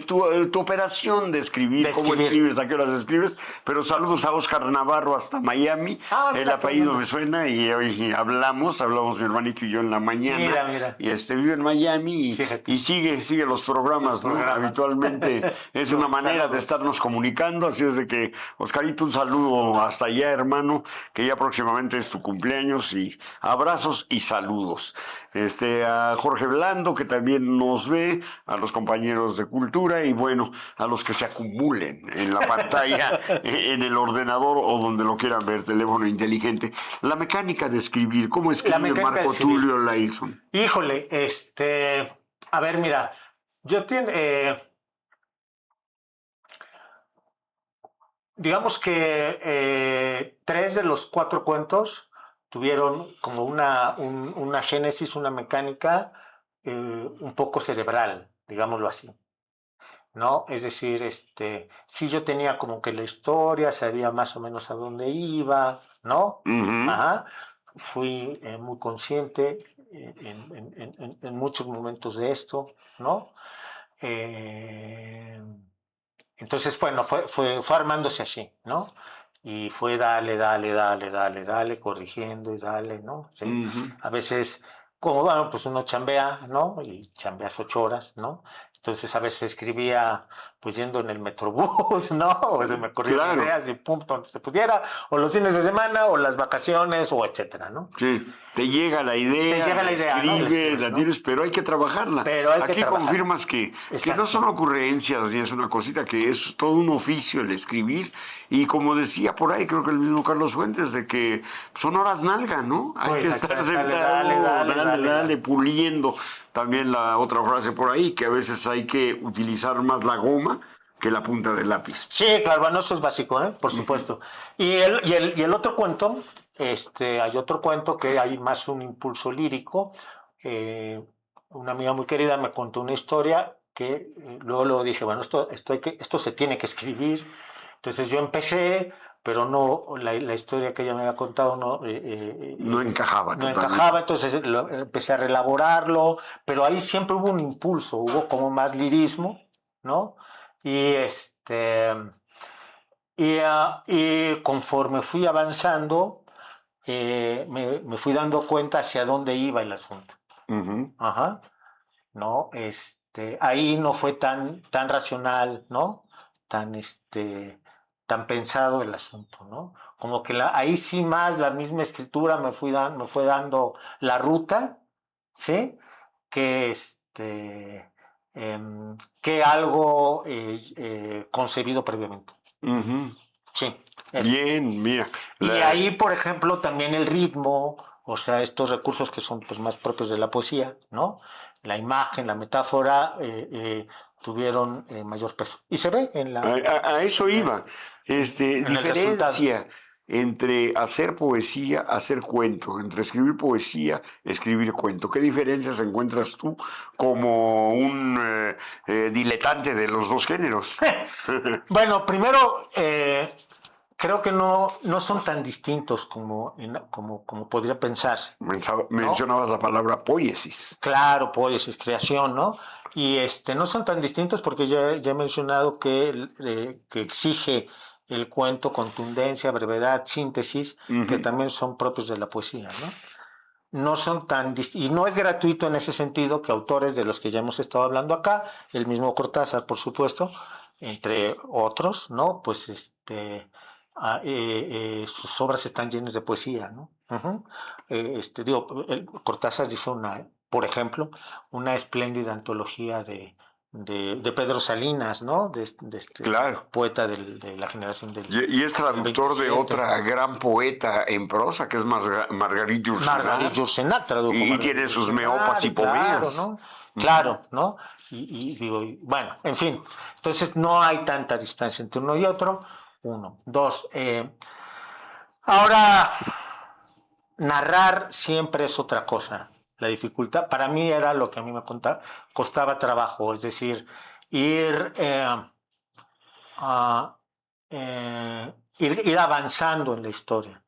B: tu operación de escribir, cómo escribes, a qué horas escribes, pero saludos a Oscar Navarro hasta Miami, el apellido me suena y hoy hablamos mi hermanito y yo en la mañana,
C: Mira.
B: y vive en Miami y sigue los programas, ¿no? Habitualmente es una manera de estarnos comunicando, así es de que, Oscarito, un saludo hasta allá, hermano, que ya próximamente es tu cumpleaños, y abrazos y saludos. A Jorge Blando, que también nos ve, a los compañeros de Cultura y bueno, a los que se acumulen en la pantalla, en el ordenador o donde lo quieran ver, teléfono inteligente. La mecánica de escribir, ¿cómo escribe Marco Tulio Lailson?
C: Híjole, a ver, mira, yo digamos que 3 de los 4 cuentos tuvieron como una génesis, una mecánica un poco cerebral, digámoslo así, ¿no? Es decir, sí, yo tenía como que la historia, sabía más o menos a dónde iba, ¿no? Ajá. Fui muy consciente en muchos momentos de esto, ¿no? Entonces, bueno, fue armándose así, ¿no? Y fue dale, corrigiendo y dale, ¿no? ¿Sí? A veces, como, bueno, pues uno chambea, ¿no? Y chambeas 8 horas, ¿no? Entonces a veces escribía pues yendo en el metrobús, ¿no? O se me ocurrieron ideas y pum, donde se pudiera, o los fines de semana, o las vacaciones, o etcétera, ¿no?
B: Sí, te llega la idea, escribes, la tienes, pero hay que trabajarla. Aquí confirmas que no son ocurrencias, ni es una cosita, que es todo un oficio el escribir, y como decía por ahí, creo que el mismo Carlos Fuentes, de que son horas nalga, ¿no? Hay
C: pues
B: que estar sentado, dale, puliendo. También la otra frase por ahí, que a veces hay que utilizar más la goma que la punta del lápiz.
C: Sí, claro, bueno, eso es básico, por supuesto. Y el otro cuento, hay otro cuento que hay más un impulso lírico. Una amiga muy querida me contó una historia que luego dije, bueno, esto se tiene que escribir. Entonces yo empecé, pero no, la historia que ella me había contado
B: no encajaba.
C: No encajaba, entonces empecé a reelaborarlo, pero ahí siempre hubo un impulso, hubo como más lirismo, ¿no? Y conforme fui avanzando, me fui dando cuenta hacia dónde iba el asunto. Ajá. ¿No? Ahí no fue tan racional, ¿no? Tan pensado el asunto, ¿no? Como que ahí sí más la misma escritura me fue dando la ruta, ¿sí? Que que algo concebido previamente. Sí.
B: Bien, mira.
C: Y ahí, por ejemplo, también el ritmo, o sea, estos recursos que son pues más propios de la poesía, ¿no? La imagen, la metáfora, tuvieron mayor peso. Y se ve en la...
B: A eso iba. Diferencia entre hacer poesía, hacer cuento, entre escribir poesía, escribir cuento. ¿Qué diferencias encuentras tú como un diletante de los dos géneros?
C: Bueno, primero, creo que no son tan distintos como podría pensarse.
B: Mencionabas la palabra poiesis.
C: Claro, poiesis, creación, ¿no? Y no son tan distintos porque ya he mencionado que exige el cuento contundencia, brevedad, síntesis, que también son propios de la poesía, ¿no? No son tan y no es gratuito en ese sentido que autores de los que ya hemos estado hablando acá, el mismo Cortázar, por supuesto, entre otros, ¿no? Pues sus obras están llenas de poesía, ¿no? Uh-huh. Cortázar hizo por ejemplo, una espléndida antología de Pedro Salinas, ¿no? De este
B: Claro.
C: poeta de la generación del
B: Y es traductor de
C: 27.
B: otra gran poeta en prosa, que es Margarit Yourcenar.
C: Margarit Yourcenar tradujo.
B: Y tiene sus meopas y poemas.
C: Claro, ¿no? Claro, ¿no? Y digo, bueno, en fin. Entonces no hay tanta distancia entre uno y otro. Uno. Dos. Ahora, narrar siempre es otra cosa. La dificultad, para mí era lo que a mí me costaba trabajo, es decir, ir avanzando en la historia.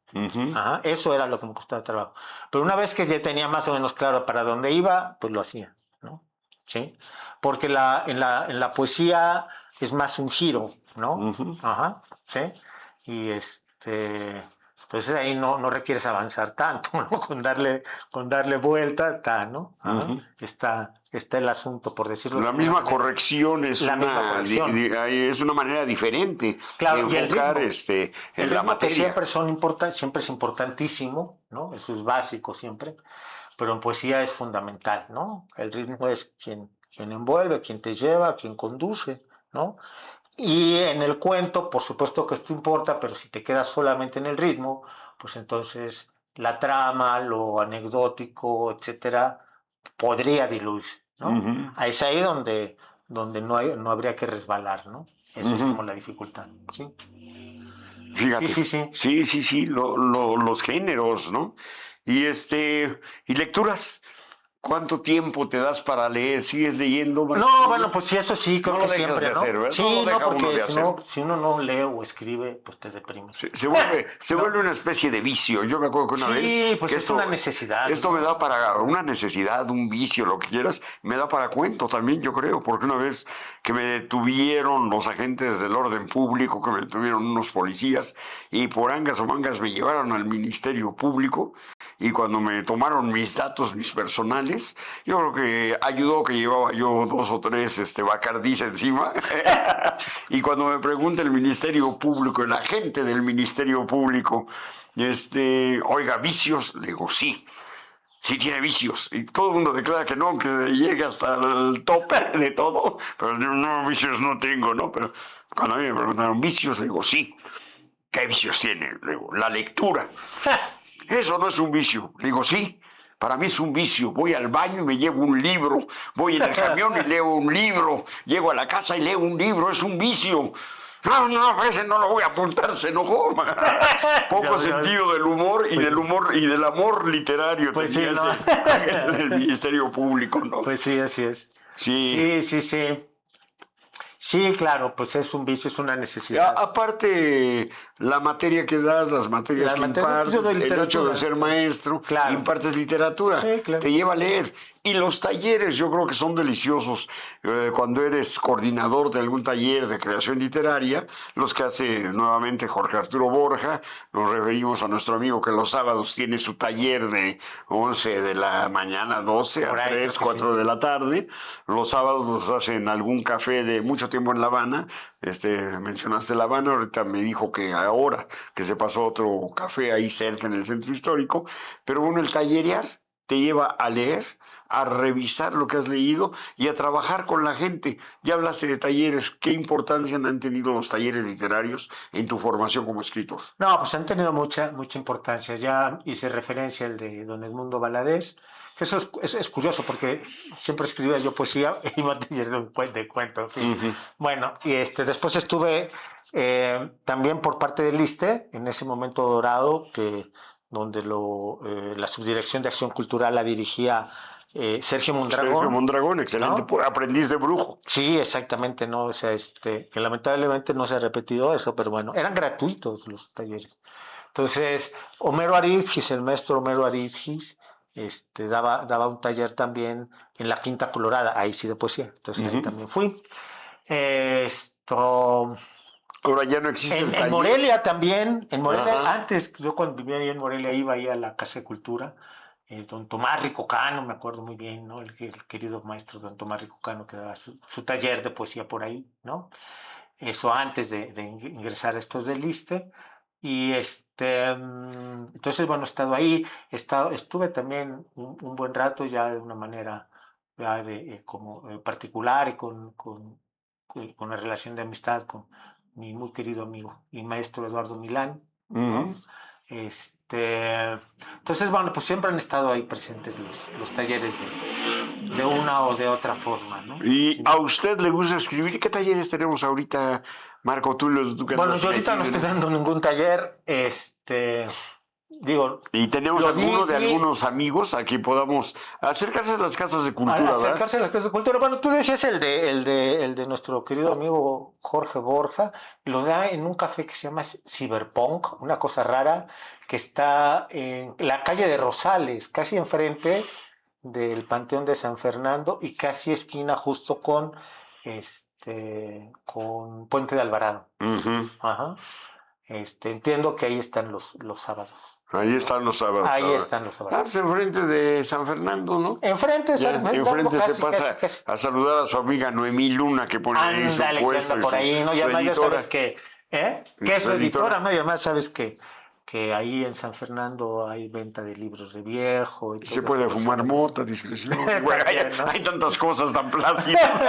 C: Ajá, eso era lo que me costaba trabajo. Pero una vez que ya tenía más o menos claro para dónde iba, pues lo hacía, ¿no? ¿Sí? Porque en la poesía es más un giro, ¿no? Ajá, ¿sí? Y entonces ahí no requieres avanzar tanto, ¿no? Con darle vuelta, ¿no? Ajá. Está el asunto, por decirlo
B: La misma corrección es es una manera diferente,
C: claro,
B: de enfocar
C: el ritmo,
B: en la materia.
C: Siempre es importantísimo, ¿no? Eso es básico siempre, pero en poesía es fundamental, ¿no? El ritmo es quien envuelve, quien te lleva, quien conduce, ¿no? Y en el cuento, por supuesto que esto importa, pero si te quedas solamente en el ritmo, pues entonces la trama, lo anecdótico, etcétera, podría diluirse, ¿no? Es ahí donde no habría que resbalar, ¿no? Eso es como la dificultad, ¿sí?
B: Fíjate. Sí, los géneros, ¿no? Y lecturas. ¿Cuánto tiempo te das para leer? ¿Sigues leyendo?
C: No, bueno, pues sí, eso sí, creo que siempre, ¿no?
B: Hacer,
C: sí, no, porque si uno no lee o escribe, pues te deprimes.
B: Se vuelve una especie de vicio. Yo me acuerdo que una vez...
C: Sí, pues es una necesidad.
B: Esto me da para una necesidad, un vicio, lo que quieras, me da para cuento también, yo creo, porque una vez que me detuvieron los agentes del orden público, que me detuvieron unos policías, y por angas o mangas me llevaron al Ministerio Público, y cuando me tomaron mis datos, mis personales, yo creo que ayudó que llevaba yo 2 o 3 Bacardís encima. Y cuando me pregunta el Ministerio Público, el agente del Ministerio Público, oiga, ¿vicios? Le digo, sí tiene vicios. Y todo el mundo declara que no, que llega hasta el tope de todo. Pero no, vicios no tengo, ¿no? Pero cuando a mí me preguntaron, ¿vicios? Le digo, sí. ¿Qué vicios tiene? Le digo, la lectura. Eso no es un vicio. Le digo, sí, para mí es un vicio. Voy al baño y me llevo un libro. Voy en el camión y leo un libro. Llego a la casa y leo un libro. Es un vicio. No, ese no lo voy a apuntar, se enojó. Poco sentido del humor y del amor literario.
C: Pues sí, ¿no?
B: Del Ministerio Público, ¿no?
C: Pues sí, así es.
B: Sí.
C: Sí, claro, pues es un vicio, es una necesidad.
B: Aparte, la materia que das, las materias que impartes, el hecho de ser maestro, claro. Impartes literatura, sí, claro. Te lleva a leer. Y los talleres yo creo que son deliciosos. Cuando eres coordinador de algún taller de creación literaria, los que hace nuevamente Jorge Arturo Borja, nos referimos a nuestro amigo que los sábados tiene su taller de 11 de la mañana, 12 a 3, 4 de la tarde. Los sábados los hacen en algún café de mucho tiempo en La Habana. Mencionaste La Habana, ahorita me dijo que ahora que se pasó a otro café ahí cerca en el centro histórico. Pero bueno, el tallerear te lleva a leer, a revisar lo que has leído y a trabajar con la gente. Ya hablaste de talleres. ¿Qué importancia han tenido los talleres literarios en tu formación como escritor?
C: No, pues han tenido mucha importancia. Ya hice referencia al de don Edmundo Valadez, que eso es curioso porque siempre escribía yo poesía e iba a talleres de cuento, en fin. Uh-huh. Bueno, y después estuve también por parte del ISSSTE, en ese momento dorado, donde la Subdirección de Acción Cultural la dirigía Sergio
B: Sergio
C: Mondragón.
B: Mondragón, excelente,
C: ¿No?
B: aprendiz de brujo.
C: Sí, exactamente, ¿no? O sea, que lamentablemente no se ha repetido eso, pero bueno, eran gratuitos los talleres. Entonces, Homero Arizgis, el maestro Homero Arizgis, daba un taller también en la Quinta Colorada, ahí sí de poesía, entonces ahí también fui. Esto,
B: Ahora ya no existe el
C: en
B: taller.
C: Morelia también, en Morelia,
B: Ajá.
C: antes, yo cuando vivía ahí en Morelia iba ahí a la Casa de Cultura, don Tomás Ricocano, me acuerdo muy bien, ¿no? El querido maestro don Tomás Ricocano que daba su taller de poesía por ahí, ¿no? Eso antes de ingresar a estos del ISSSTE. Y entonces, bueno, he estado ahí, estuve también un buen rato ya de una manera ya como particular y con una relación de amistad con mi muy querido amigo y maestro Eduardo Milán, ¿no?
B: Ujú.
C: Entonces, bueno, pues siempre han estado ahí presentes los talleres de una o de otra forma, ¿no?
B: ¿Y
C: Sí.
B: a usted le gusta escribir? ¿Qué talleres tenemos ahorita, Marco Tulio? Tú que
C: Bueno,
B: andas
C: yo ahorita no
B: metido
C: estoy
B: en...
C: dando ningún taller, digo,
B: Y tenemos
C: lo
B: alguno de
C: di
B: algunos amigos a que podamos acercarse a las casas de cultura, ¿verdad?
C: acercarse a las cosas de cultura. Bueno, tú decías el de nuestro querido amigo Jorge Borja, lo da en un café que se llama Cyberpunk, una cosa rara, que está en la calle de Rosales, casi enfrente del Panteón de San Fernando y casi esquina justo con Puente de Alvarado.
B: Ujú.
C: Ajá. Entiendo que ahí están los sábados,
B: Ahí
C: ¿no?
B: están los sábados
C: Ahí
B: ahora.
C: están los
B: Ah,
C: sábados.
B: pues enfrente de San Fernando, ¿no?
C: Enfrente de San
B: Ya,
C: Fernando,
B: enfrente se
C: casi, casi,
B: pasa
C: casi.
B: a saludar a su amiga Noemí Luna, que pone ahí su
C: Ándale, que
B: puesto
C: anda
B: y
C: por ahí, ¿no? Y
B: su
C: además ya sabes
B: editora.
C: que es
B: Su
C: su editora,
B: editora.
C: ¿no? Y además sabes que ahí en San Fernando hay venta de libros de viejo y
B: Y se
C: todo eso
B: puede
C: los
B: fumar
C: sábados.
B: mota, discreción. Bueno,
C: También, ¿no?
B: hay tantas cosas tan plácidas.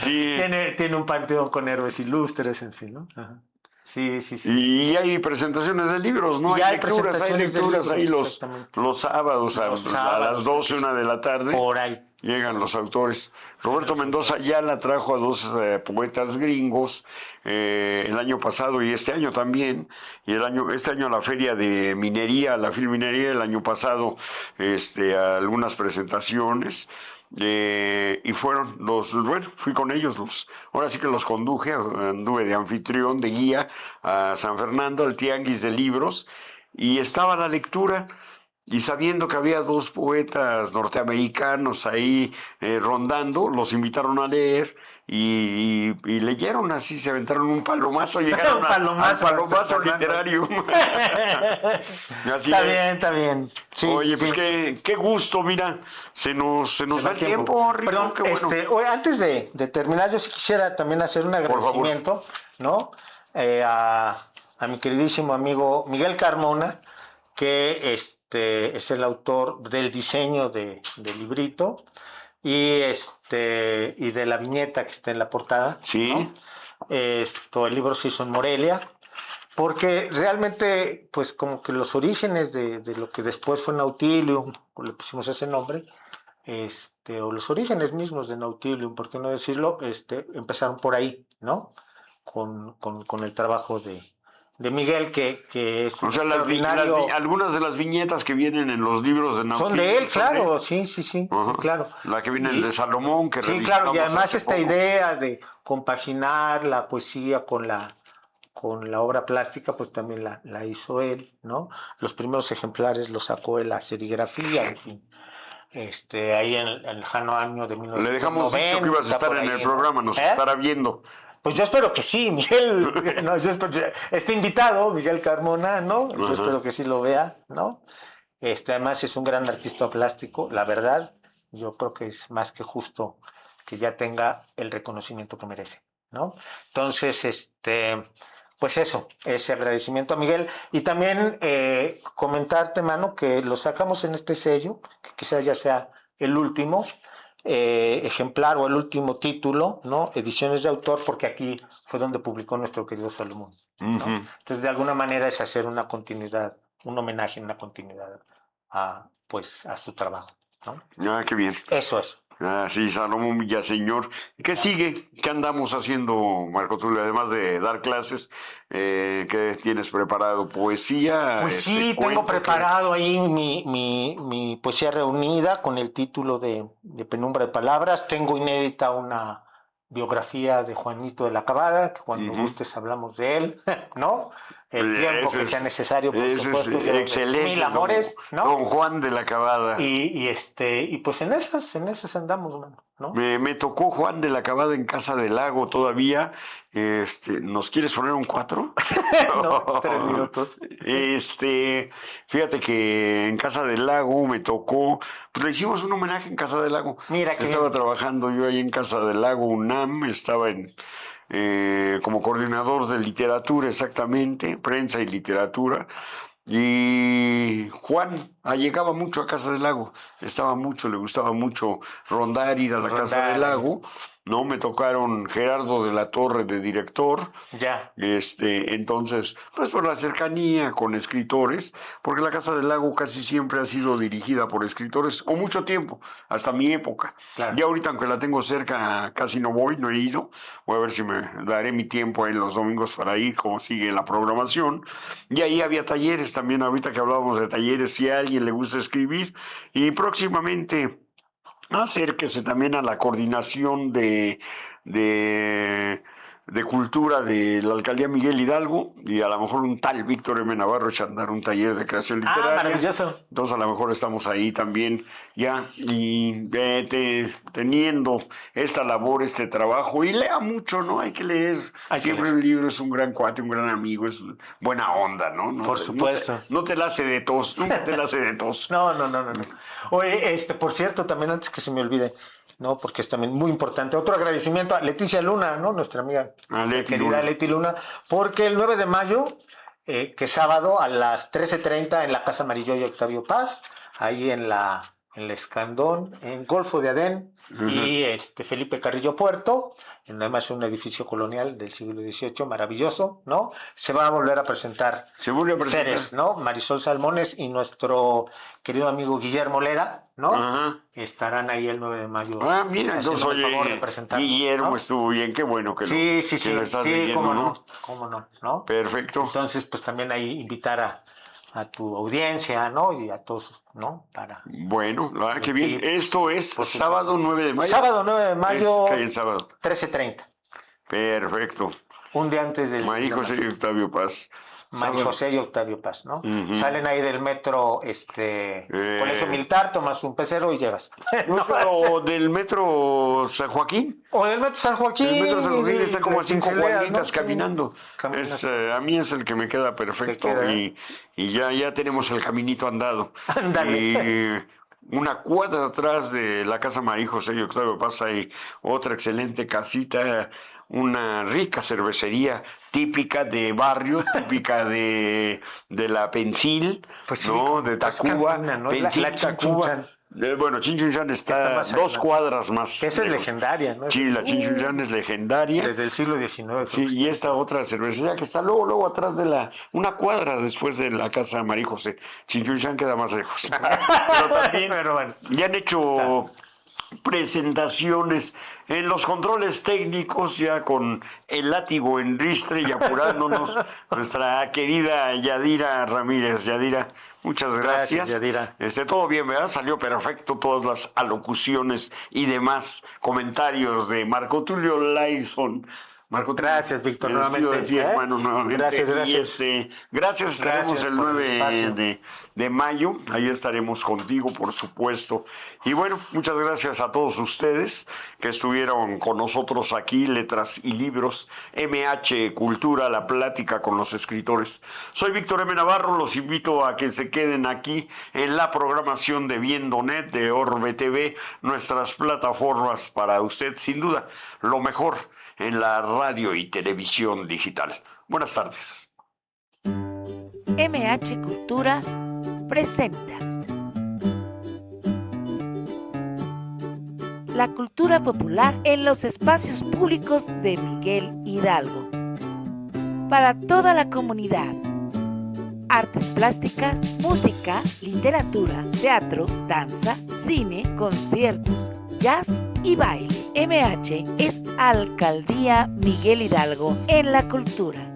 B: Sí,
C: Tiene un panteón con héroes ilustres, en fin, ¿no? Ajá. Sí, sí, sí.
B: y hay presentaciones de libros, ¿no?
C: Y
B: Hay
C: hay
B: lecturas
C: presentaciones de
B: ahí
C: libros, exactamente.
B: los sábados
C: Los
B: a las
C: sábados,
B: 12, 1 de la tarde.
C: por ahí.
B: Llegan los autores.
C: Llegan
B: Roberto
C: los
B: Mendoza
C: autores.
B: ya la trajo a dos poetas gringos el año pasado y este año también. Y este año a la feria de minería, la filminería, el año pasado a algunas presentaciones. Y fueron bueno, fui con ellos, ahora sí que los conduje, anduve de anfitrión, de guía a San Fernando, al Tianguis de Libros, y estaba la lectura. Y sabiendo que había dos poetas norteamericanos ahí rondando, los invitaron a leer y leyeron así, se aventaron un palomazo, llegaron
C: Un
B: al
C: palomazo, San
B: palomazo
C: Fernando.
B: literario. Así
C: Está
B: es.
C: bien, está bien. Sí, sí,
B: Oye, pues
C: sí.
B: qué gusto, mira, se nos va el tiempo, Rico,
C: Perdón,
B: qué bueno.
C: antes de terminar, yo sí quisiera también hacer un
B: Por favor.
C: agradecimiento, ¿no? A mi queridísimo amigo Miguel Carmona, que es el autor del diseño del librito y de la viñeta que está en la portada,
B: Sí.
C: ¿no? El libro se hizo en Morelia, porque realmente, pues como que los orígenes de lo que después fue Nautilium, le pusimos ese nombre, o los orígenes mismos de Nautilium, por qué no decirlo, empezaron por ahí, ¿no? Con el trabajo de Miguel, que es
B: O
C: un
B: sea,
C: extraordinario.
B: algunas de las viñetas que vienen en los libros de
C: Son de
B: Nautilus
C: él, claro, sí, sí, sí, sí,
B: Ajá.
C: claro.
B: La que viene de
C: Y,
B: Salomón, que
C: sí, claro, y
B: revisitamos
C: además
B: hace
C: esta
B: poco.
C: idea de compaginar la poesía con la obra plástica, pues también la hizo él, ¿no? Los primeros ejemplares los sacó en la serigrafía, en fin. Ahí en el lejano año de
B: Le dejamos dicho que ibas a
C: 1990,
B: estar
C: por
B: en el
C: ahí, ¿no?
B: programa, nos estará viendo.
C: Pues yo espero que sí, Miguel. No, este invitado, Miguel Carmona, ¿no? Yo
B: Ajá.
C: espero que sí lo vea, ¿no? Además es un gran artista plástico, la verdad. Yo creo que es más que justo que ya tenga el reconocimiento que merece, ¿no? Entonces, pues eso, ese agradecimiento a Miguel. Y también comentarte, mano, que lo sacamos en este sello, que quizás ya sea el último ejemplar o el último título, ¿no? Ediciones de autor, porque aquí fue donde publicó nuestro querido Salomón, ¿no?
B: Ujú.
C: Entonces, de alguna manera es hacer una continuidad, un homenaje, una continuidad pues, a su trabajo, ¿no?
B: Ah, qué bien.
C: Eso es.
B: Ah, sí, Salomón Villaseñor. ¿Qué sigue? ¿Qué andamos haciendo, Marco Tulio? Además de dar clases, ¿qué tienes preparado? ¿Poesía?
C: Pues sí, tengo
B: ¿Cuento? ¿Qué?
C: preparado ahí mi poesía reunida con el título de Penumbra de Palabras. Tengo inédita una biografía de Juanito de la Cabada, que cuando
B: Ujú.
C: gustes hablamos de él, ¿no? El tiempo
B: Eso
C: que sea
B: es,
C: necesario, por
B: eso es
C: supuesto, yo de
B: excelente,
C: mil amores, ¿no?
B: don Juan de la Cabada.
C: Y pues en esas andamos, mano, ¿no?
B: Me tocó Juan de la Cabada en Casa del Lago todavía. ¿Nos quieres poner un 4?
C: No, 3 minutos.
B: Fíjate que en Casa del Lago me tocó, pues le hicimos un homenaje en Casa del Lago.
C: Mira qué
B: Estaba
C: bien.
B: trabajando yo ahí en Casa del Lago UNAM, estaba como coordinador de literatura exactamente, prensa y literatura. Y Juan llegaba mucho a Casa del Lago, estaba mucho, le gustaba mucho rondar, ir a la Casa del
C: Rondar,
B: Lago, ¿no? Me tocaron Gerardo de la Torre de director,
C: ya,
B: entonces, pues por la cercanía con escritores, porque la Casa del Lago casi siempre ha sido dirigida por escritores, o mucho tiempo, hasta mi época.
C: claro.
B: Ya ahorita, aunque la tengo cerca, casi no voy, no he ido. Voy a ver si me daré mi tiempo ahí los domingos para ir, como sigue la programación. Y ahí había talleres también, ahorita que hablábamos de talleres, si a alguien le gusta escribir. Y próximamente acérquese también a la coordinación de, de cultura de la alcaldía Miguel Hidalgo y a lo mejor un tal Víctor M. Navarro echa a andar un taller de creación literaria.
C: Maravilloso.
B: Entonces a lo mejor estamos ahí también ya y teniendo esta labor, este trabajo y lea mucho, ¿no? Hay que leer.
C: Hay que
B: Siempre
C: leer.
B: un libro es un gran cuate, un gran amigo, es buena onda, ¿no?
C: Por supuesto.
B: No te la hace de tos, nunca te la hace de tos.
C: No. Oye, por cierto, también antes que se me olvide, ¿no? Porque es también muy importante. Otro agradecimiento a Leticia Luna, ¿no? Nuestra amiga, nuestra querida
B: Luna.
C: Leti Luna, porque el 9 de mayo, que es sábado, a las 13:30 en la Casa Amarillo y Octavio Paz, ahí en la Escandón, en Golfo de Adén, y Felipe Carrillo Puerto, además es un edificio colonial del siglo XVIII, maravilloso, ¿no? Se va a volver a presentar
B: Se vuelve a presentar.
C: seres, ¿no? Marisol Salmones y nuestro querido amigo Guillermo Lera, ¿no?
B: Ajá.
C: Estarán ahí el 9 de mayo.
B: Mira, entonces,
C: haciéndome el favor
B: oye,
C: de presentar,
B: Guillermo
C: ¿no?
B: estuvo bien, qué bueno que
C: Sí,
B: que lo estás leyendo,
C: cómo no.
B: Perfecto.
C: Entonces, pues también ahí invitar a tu audiencia, ¿no? Y a todos, ¿no?
B: Bueno, la verdad que bien.
C: Y,
B: Esto es
C: por supuesto.
B: sábado 9 de mayo.
C: Sábado 9 de mayo,
B: ¿Qué hay el sábado?
C: 13:30.
B: Perfecto.
C: Un día antes del...
B: María José y Octavio Paz.
C: María
B: Sábado.
C: José y Octavio Paz, ¿no?
B: Ujú.
C: Salen ahí del metro, Colegio Militar, tomas un pecero y llegas.
B: O del metro San Joaquín.
C: O del metro San Joaquín.
B: El metro San Joaquín está como a 5
C: Pinceleas,
B: cuadritas
C: ¿no?
B: caminando.
C: Caminas.
B: A mí es el que me queda perfecto.
C: Te queda.
B: Y ya tenemos el caminito andado.
C: Ándale.
B: Y una cuadra atrás de la casa María José y Octavio Paz hay otra excelente casita, una rica cervecería típica de barrio, típica de la Pensil,
C: Pues sí,
B: ¿no? De
C: pues
B: Tacuba,
C: cantina, ¿no?
B: Pensil,
C: La
B: Tacuba.
C: Chinchunchan.
B: Bueno, Chinchunchan
C: Está
B: está
C: más
B: 2
C: arriba.
B: cuadras más.
C: Esa es
B: lejos.
C: legendaria, ¿no?
B: Sí, la Chinchunchan es legendaria.
C: Desde el siglo XIX. creo
B: Sí,
C: que
B: y esta otra cervecería que está luego atrás de una cuadra después de la casa María José. Chinchunchan queda más lejos. Pero también
C: Pero bueno.
B: ya han hecho presentaciones en los controles técnicos ya con el látigo en ristre y apurándonos nuestra querida Yadira Ramírez. Yadira, muchas gracias.
C: Yadira.
B: Todo bien, ¿verdad? Salió perfecto todas las alocuciones y demás comentarios de Marco Tulio Laison. Marco Tulio,
C: Gracias, Víctor,
B: me despido de ti,
C: nuevamente,
B: hermano, nuevamente.
C: Gracias.
B: Y gracias, estaremos
C: Gracias
B: el
C: por el
B: 9
C: espacio.
B: de mayo, ahí estaremos contigo, por supuesto. Y bueno, muchas gracias a todos ustedes que estuvieron con nosotros aquí, Letras y Libros, MH Cultura, la plática con los escritores. Soy Víctor M. Navarro, los invito a que se queden aquí en la programación de Viendo.net, de Orbe TV, nuestras plataformas para usted, sin duda, lo mejor en la radio y televisión digital. Buenas tardes.
A: MH Cultura presenta la cultura popular en los espacios públicos de Miguel Hidalgo. Para toda la comunidad. Artes plásticas, música, literatura, teatro, danza, cine, conciertos, jazz y baile. MH es Alcaldía Miguel Hidalgo en la cultura.